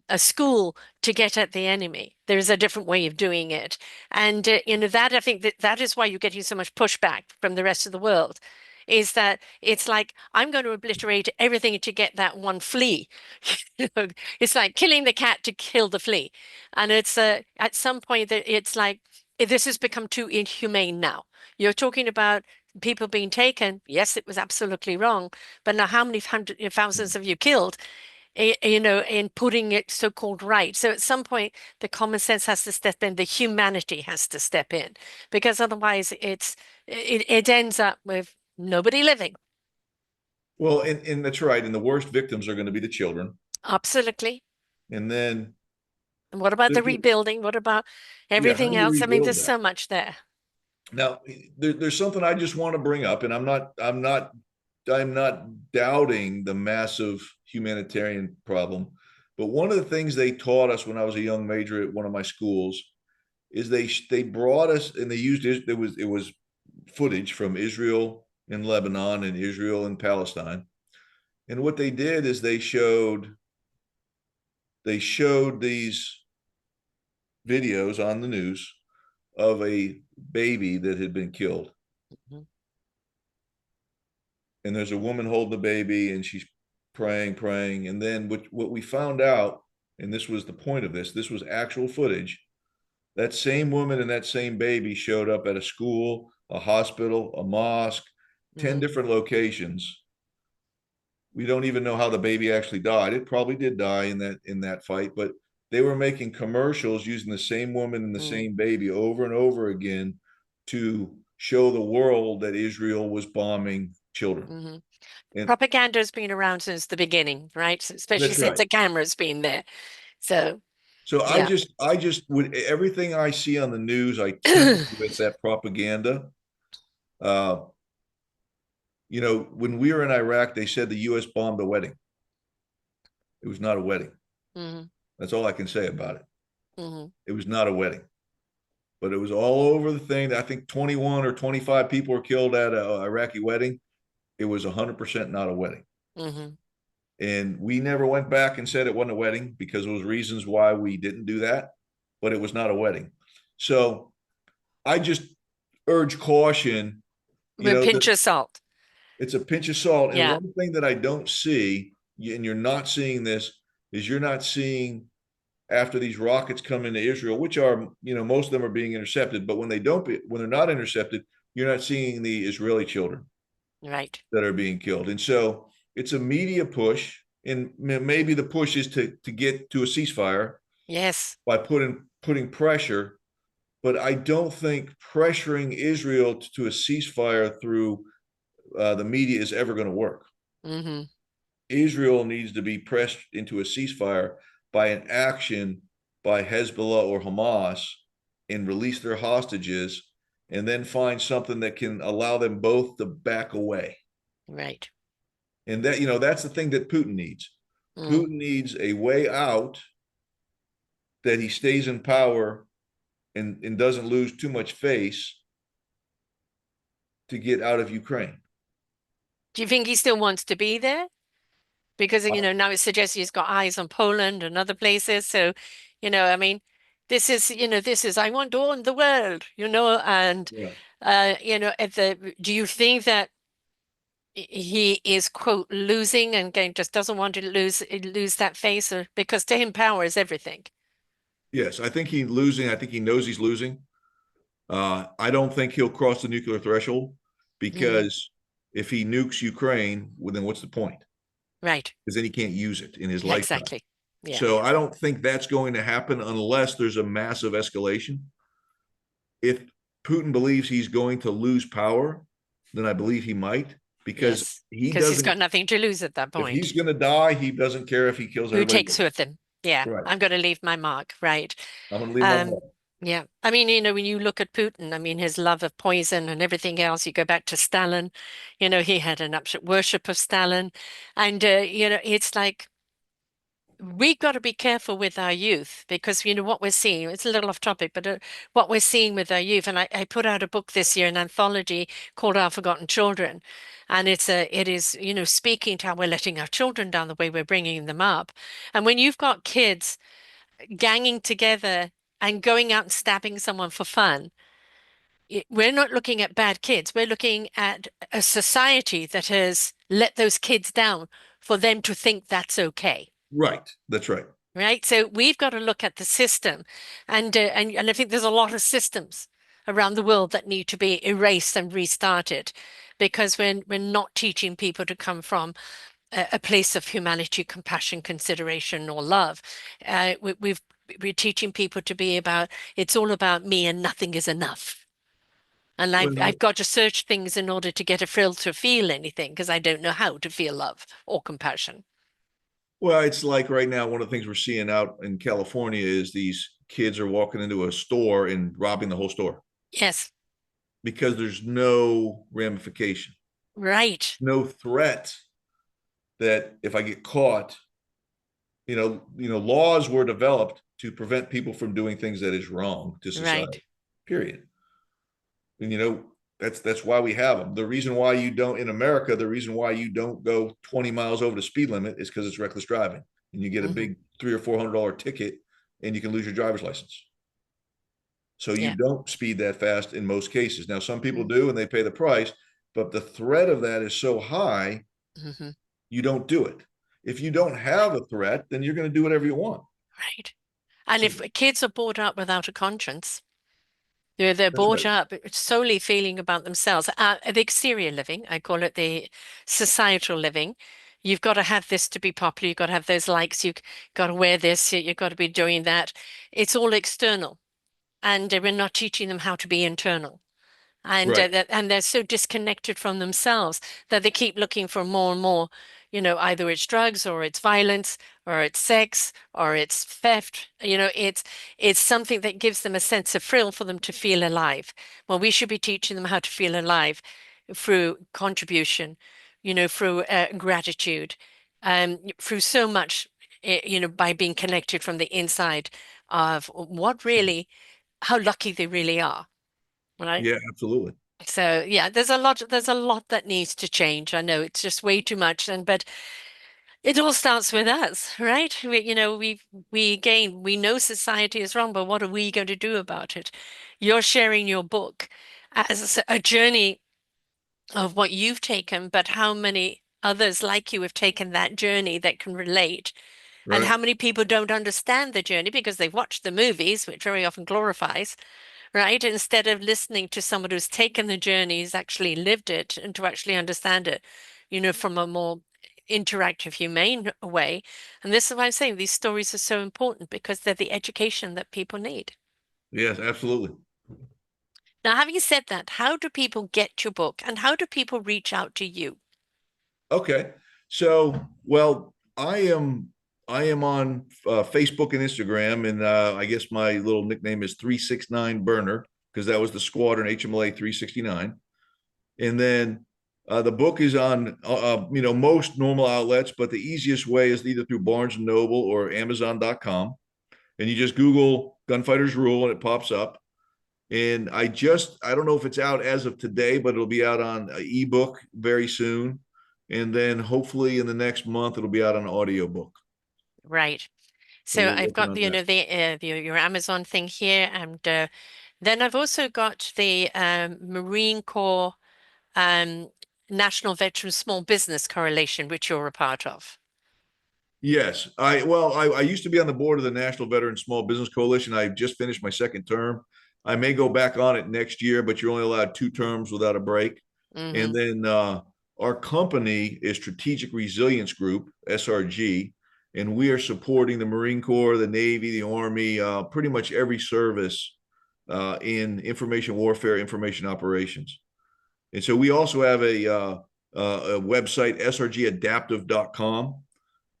a school to get at the enemy. There is a different way of doing it. And, that I think that is why you're getting so much pushback from the rest of the world. Is that it's like I'm going to obliterate everything to get that one flea. It's like killing the cat to kill the flea. And it's at some point that it's like this has become too inhumane now. You're talking about people being taken. Yes, it was absolutely wrong. But now how many thousands have you killed, in putting it so-called right? So at some point, the common sense has to step in, the humanity has to step in, because otherwise it ends up with nobody living. Well, and that's right. And the worst victims are going to be the children. Absolutely. And then, And what about the the- rebuilding? What about yeah, how everything do you else? I mean, rebuild there's that? so much there. Now, there's something I just want to bring up, and I'm not doubting the massive humanitarian problem. But one of the things they taught us when I was a young major at one of my schools is they brought us and they used it was footage from Israel and Lebanon and Israel and Palestine. And what they did is they showed these videos on the news of a baby that had been killed. Mhm. And there's a woman holding the baby and she's praying. And then what we found out, and this was the point of this was actual footage. That same woman and that same baby showed up at a school, a hospital, a mosque, 10 Mhm. different locations. We don't even know how the baby actually died. It probably did die in that fight, but they were making commercials using the same woman and the Mhm. same baby over and over again to show the world that Israel was bombing children. Mhm. And Propaganda's been around since the beginning, right? Especially that's since right. the camera's been there. So. So Yeah. I just would everything I see on the news, I taint with that propaganda. Uh, when we were in Iraq, they said the U.S. bombed a wedding. It was not a wedding. Hmm. That's all I can say about it. Hmm. It was not a wedding, but it was all over the thing. I think 21 or 25 people were killed at an Iraqi wedding. It was 100% not a wedding. Hmm. And we never went back and said it wasn't a wedding because there was reasons why we didn't do that, but it was not a wedding. So I just urge caution. You With a know, pinch of salt. it's a pinch of salt. And Yeah. one thing that I don't see, and you're not seeing this, is you're not seeing after these rockets come into Israel, which are, most of them are being intercepted. But when they're not intercepted, you're not seeing the Israeli children Right. that are being killed. And so it's a media push. And maybe the push is to get to a ceasefire Yes. by putting pressure. But I don't think pressuring Israel to a ceasefire through the media is ever going to work. Hmm. Israel needs to be pressed into a ceasefire by an action by Hezbollah or Hamas and release their hostages and then find something that can allow them both to back away. Right. And that's the thing that Putin needs. Mm. Putin needs a way out that he stays in power and doesn't lose too much face to get out of Ukraine. Do you think he still wants to be there? Because, now it suggests he's got eyes on Poland and other places. So, I mean, I want all the world, and, Yeah. do you think that he is, quote, losing and again, just doesn't want to lose that face, or because to him, power is everything. Yes, I think he's losing. I think he knows he's losing. I don't think he'll cross the nuclear threshold Mm, because if he nukes Ukraine, well, then what's the point? right. Because then he can't use it in his Yeah, lifetime. exactly. Yeah. So I don't think that's going to happen unless there's a massive escalation. If Putin believes he's going to lose power, then I believe he might because Yes. he Because he's doesn't, got nothing to lose at that if point. he's going to die, he doesn't care if he kills Who everybody takes else. with him? Yeah, Right. I'm going to leave my mark. Right. I'm going to leave my Um, mark. yeah. I mean, when you look at Putin, I mean, his love of poison and everything else, you go back to Stalin, he had an absolute worship of Stalin. And, it's like we've got to be careful with our youth because, what we're seeing, it's a little off topic, but what we're seeing with our youth. And I put out a book this year, an anthology called Our Forgotten Children. And it is, speaking to how we're letting our children down, the way we're bringing them up. And when you've got kids ganging together and going out and stabbing someone for fun, we're not looking at bad kids. We're looking at a society that has let those kids down for them to think that's okay. Right. That's right. Right. So we've got to look at the system, and I think there's a lot of systems around the world that need to be erased and restarted because we're not teaching people to come from a place of humanity, compassion, consideration, or love. We're teaching people to be about it's all about me and nothing is enough. And I've Well, got to search things in order to get a feel to feel anything because I don't know how to feel love or compassion. Well, it's like right now, one of the things we're seeing out in California is these kids are walking into a store and robbing the whole store Yes, because there's no ramification, right, no threat that if I get caught, laws were developed to prevent people from doing things that is wrong to right. society. Period. And that's why we have them. The reason why you don't in America, the reason why you don't go 20 miles over the speed limit is because it's reckless driving, and you get a Hmm. big $300 or $400 ticket, and you can lose your driver's license. So you Yeah. don't speed that fast in most cases. Now, some people Mm-hmm. do, and they pay the price, but the threat of that is so high, Mm-hmm. you don't do it. If you don't have a threat, then you're going to do whatever you want. Right. And So if kids are brought up without a conscience, they're that's brought right. up solely feeling about themselves. The exterior living, I call it the societal living. You've got to have this to be popular. You've got to have those likes. You've got to wear this. You've got to be doing that. It's all external, and we're not teaching them how to be internal. And Right. and they're so disconnected from themselves that they keep looking for more and more, either it's drugs or it's violence or it's sex or it's theft. It's something that gives them a sense of thrill for them to feel alive. Well, we should be teaching them how to feel alive through contribution, through gratitude, through so much, by being connected from the inside of what really, how lucky they really are, right? Yeah, absolutely. So yeah, there's a lot that needs to change. I know it's just way too much, but it all starts with us, right? We know society is wrong, but what are we going to do about it? You're sharing your book as a journey of what you've taken, but how many others like you have taken that journey that can relate? And Right. how many people don't understand the journey because they've watched the movies, which very often glorifies, right? Instead of listening to someone who's taken the journey, who's actually lived it, and to actually understand it, from a more interactive, humane way. And this is why I'm saying these stories are so important because they're the education that people need. Yes, absolutely. Now, having said that, how do people get your book and how do people reach out to you? Okay. So, well, I am on Facebook and Instagram, and I guess my little nickname is 369 Burner because that was the squadron HMLA 369. And then the book is on most normal outlets, but the easiest way is either through Barnes and Noble or Amazon.com, and you just Google Gunfighters Rule and it pops up. And I don't know if it's out as of today, but it'll be out on ebook very soon. And then hopefully in the next month, it'll be out on audiobook. Right. So So we're I've working got on that. your Amazon thing here, and then I've also got the Marine Corps um, National Veteran Small Business Correlation, which you're a part of. Yes. I used to be on the board of the National Veteran Small Business Coalition. I just finished my second term. I may go back on it next year, but you're only allowed 2 terms without a break. And Hmm. then our company is Strategic Resilience Group, SRG, and we are supporting the Marine Corps, the Navy, the Army, pretty much every service in information warfare, information operations. And so we also have a website, srgadaptive.com.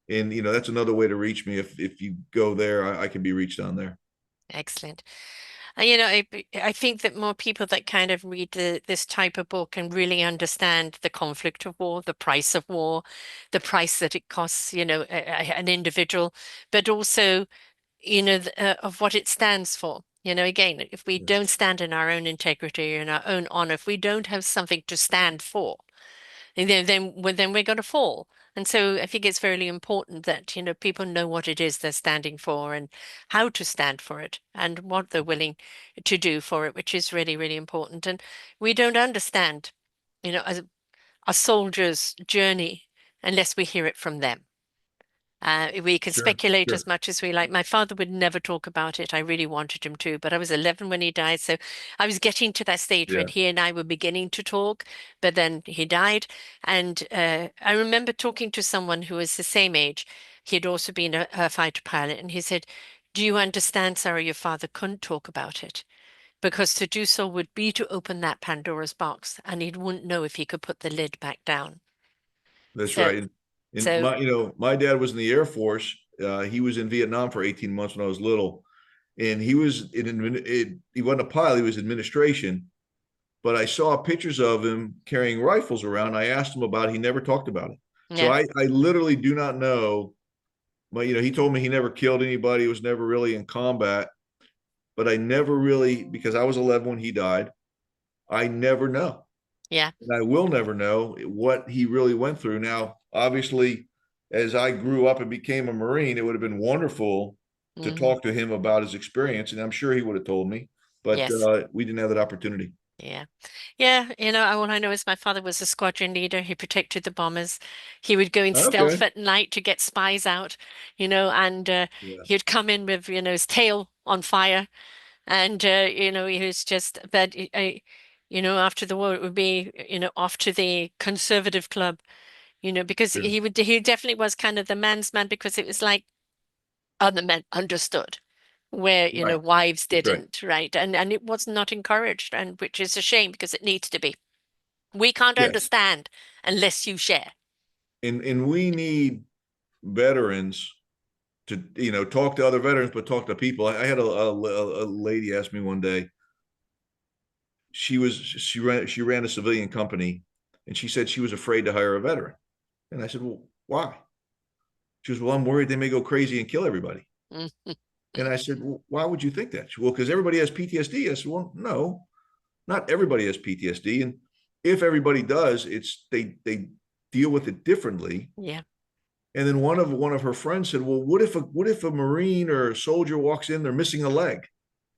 And that's another way to reach me. If you go there, I can be reached on there. Excellent. I think that more people that kind of read this type of book can really understand the conflict of war, the price of war, the price that it costs, an individual, but also, of what it stands for. Again, if we Yes. don't stand in our own integrity and our own honor, if we don't have something to stand for, and then we're going to fall. And so I think it's very important that, people know what it is they're standing for and how to stand for it and what they're willing to do for it, which is really, really important. And we don't understand, a soldier's journey unless we hear it from them. We can Sure, speculate sure. as much as we like. My father would never talk about it. I really wanted him to, but I was 11 when he died. So I was getting to that stage when Yeah, he and I were beginning to talk, but then he died. And I remember talking to someone who was the same age. He had also been a fighter pilot, and he said, "Do you understand, Sarah, your father couldn't talk about it because to do so would be to open that Pandora's box, and he wouldn't know if he could put the lid back down." that's So, right. And so my dad was in the Air Force. He was in Vietnam for 18 months when I was little, and he wasn't a pilot. He was administration. But I saw pictures of him carrying rifles around. I asked him about it. He never talked about it. So yeah, I literally do not know. But he told me he never killed anybody. He was never really in combat. But I never really, because I was 11 when he died, I never know. yeah. And I will never know what he really went through. Now, obviously, as I grew up and became a Marine, it would have been wonderful to Hmm. talk to him about his experience. And I'm sure he would have told me, but Yes. we didn't have that opportunity. Yeah. Yeah. All I know is my father was a squadron leader. He protected the bombers. He would go in stealth Okay. at night to get spies out, and Yeah. he would come in with, his tail on fire. And, he was just, but, after the war, it would be, off to the conservative club, because Sure. he definitely was kind of the man's man because it was like other men understood where Right. wives That's right. didn't, right? And it was not encouraged, and which is a shame because it needs to be. We can't Yes. understand unless you share. and we need veterans to talk to other veterans, but talk to people. I had a lady ask me one day. She ran a civilian company, and she said she was afraid to hire a veteran. And I said, well, why? She goes, well, I'm worried they may go crazy and kill everybody. Mhm. And I said, well, why would you think that? She, well, because everybody has PTSD. I said, well, no, not everybody has PTSD, and if everybody does, it's they deal with it differently. Yeah. And then one of her friends said, well, what if a Marine or a soldier walks in, they're missing a leg?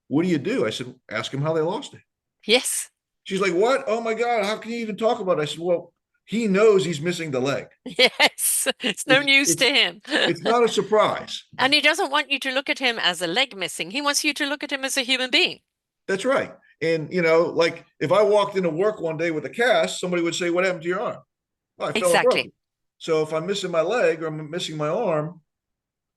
What do you do? I said, ask them how they lost it. Yes. She's like, what? Oh my God, how can you even talk about it? I said, well, he knows he's missing the leg. Yes. It's no It's news to it's him. it's not a surprise. And he doesn't want you to look at him as a leg missing. He wants you to look at him as a human being. That's right. And like if I walked into work one day with a cast, somebody would say, what happened to your arm? Well, I fell and broke Exactly. it. So if I'm missing my leg or I'm missing my arm,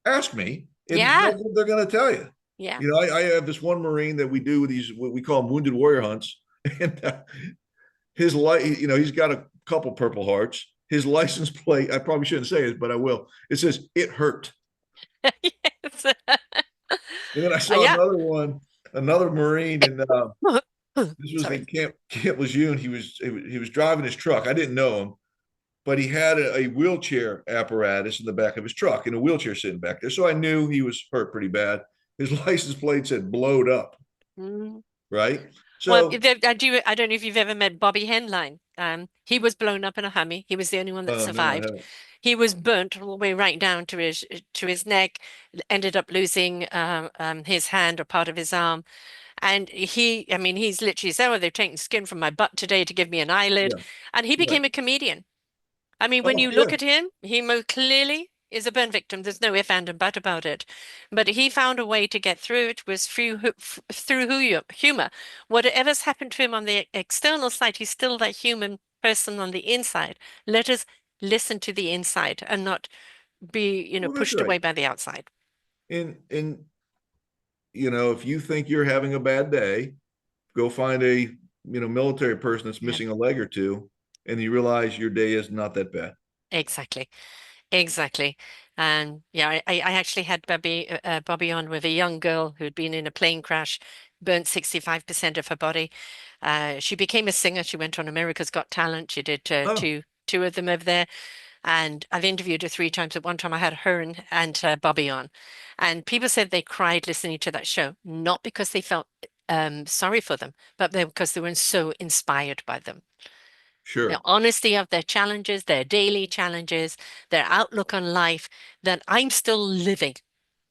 ask me, and Yeah. they're going to tell you. Yeah. I have this one Marine that we do these, what we call them wounded warrior hunts, and his life, he's got a couple Purple Hearts. His license plate, I probably shouldn't say it, but I will. It says it hurt. Yes. And then I saw Yeah. another Marine, and this was Sorry. in Camp Lejeune. He was driving his truck. I didn't know him, but he had a wheelchair apparatus in the back of his truck and a wheelchair sitting back there. So I knew he was hurt pretty bad. His license plate said blowed up, Mm. right? Well, So, I don't know if you've ever met Bobby Henline. He was blown up in a Humvee. He was the only one that oh no, I survived. haven't. He was burnt all the way right down to his neck, ended up losing his hand or part of his arm. And I mean, he's literally said, "Oh, they've taken skin from my butt today to give me an eyelid," Yeah, and he right. became a comedian. I mean, when Oh you look yeah, at him, he most clearly is a burn victim. There's no if, and, but about it. But he found a way to get through it was through humor. Whatever's happened to him on the external side, he's still that human person on the inside. Let us listen to the inside and not be, well that's pushed right. away by the outside. And if you think you're having a bad day, go find a military person that's Yeah, missing a leg or two, and you realize your day is not that bad. exactly. Exactly. And yeah, I actually had Bobby on with a young girl who'd been in a plane crash, burnt 65% of her body. She became a singer. She went on America's Got Talent. She did Oh, two of them over there. And I've interviewed her three times. At one time, I had her and Bobby on. And people said they cried listening to that show, not because they felt sorry for them, but because they were so inspired by them. The sure. honesty of their challenges, their daily challenges, their outlook on life, that I'm still living.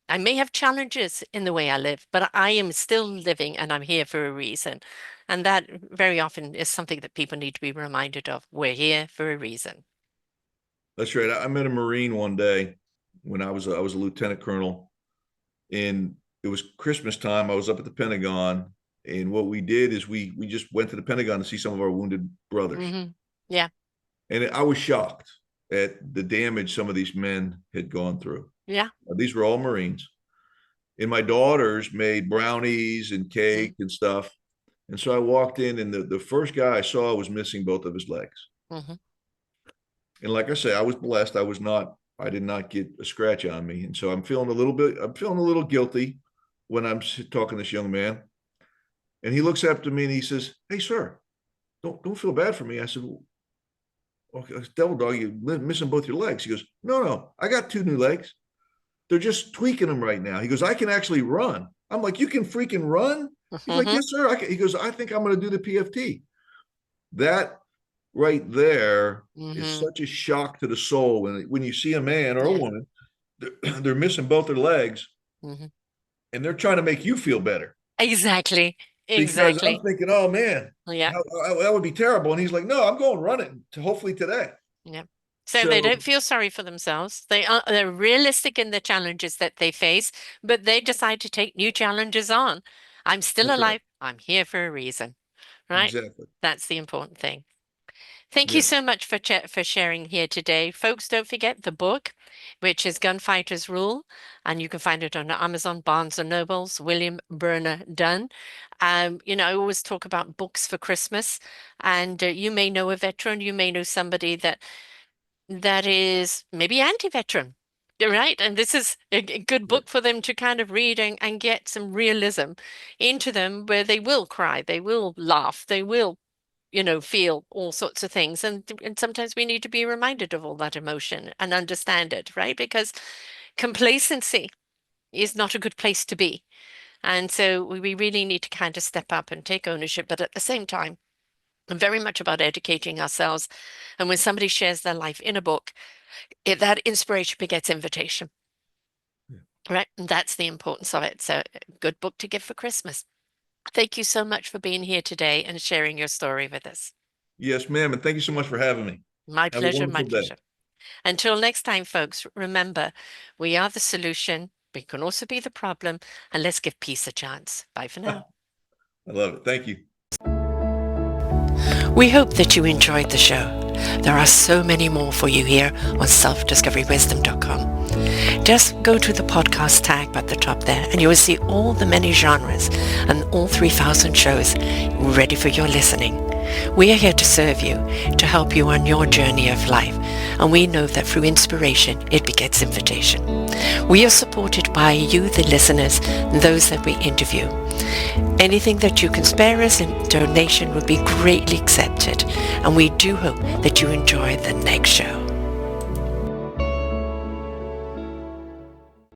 I may have challenges in the way I live, but I am still living and I'm here for a reason. And that very often is something that people need to be reminded of. We're here for a reason. That's right. I met a Marine one day when I was a lieutenant colonel, and it was Christmas time. I was up at the Pentagon, and what we did is we just went to the Pentagon to see some of our wounded brothers, Yeah, and I was shocked at the damage some of these men had gone through. yeah. These were all Marines, and my daughters made brownies and Mm-hmm. cake and stuff. And so I walked in, and the first guy I saw was missing both of his legs. Mm-hmm. And like I say, I was blessed. I did not get a scratch on me. And so I'm feeling a little guilty when I'm talking to this young man. And he looks up to me and he says, hey, sir, don't feel bad for me. I said, well, okay, devil dog, you're missing both your legs. He goes, no, I got two new legs. They're just tweaking them right now. He goes, I can actually run. I'm like, you can freaking run? He's like, Mm-hmm. yes, sir. He goes, I think I'm going to do the PFT. That right there is Mm-hmm. such a shock to the soul when you see a man or a Yeah. woman, they're missing both their legs, Mm-hmm. and they're trying to make you feel better, Exactly. because I'm Exactly. thinking, oh man, Yeah. that would be terrible. And he's like, no, I'm going running to hopefully today. Yeah. So they So don't feel sorry for themselves. They're realistic in the challenges that they face, but they decide to take new challenges on. I'm still that's right. alive. I'm here for a reason, right? Exactly. That's the important thing. Thank you Yeah. so much for sharing here today. Folks, don't forget the book, which is Gunfighters Rule, and you can find it on Amazon, Barnes and Nobles, William Burner Dunn. I always talk about books for Christmas, and you may know a veteran, you may know somebody that that is maybe anti-veteran, right? And this is a good Yeah. book for them to kind of read and get some realism into them where they will cry, they will laugh, they will, feel all sorts of things. And sometimes we need to be reminded of all that emotion and understand it, right? Because complacency is not a good place to be. And so we really need to kind of step up and take ownership, but at the same time, very much about educating ourselves. And when somebody shares their life in a book, that inspiration begets invitation, Yeah. right? And that's the importance of it. So, good book to give for Christmas. Thank you so much for being here today and sharing your story with us. Yes, ma'am. And thank you so much for having me. My Have a pleasure, my wonderful day. pleasure. Until next time, folks, remember, we are the solution. We can also be the problem. And let's give peace a chance. Bye for now. I love it. Thank you. We hope that you enjoyed the show. There are so many more for you here on selfdiscoverywisdom.com. Just go to the podcast tag at the top there and you will see all the many genres and all 3,000 shows ready for your listening. We are here to serve you, to help you on your journey of life, and we know that through inspiration, it begets invitation. We are supported by you, the listeners, and those that we interview. Anything that you can spare us in donation would be greatly accepted, and we do hope that you enjoy the next show.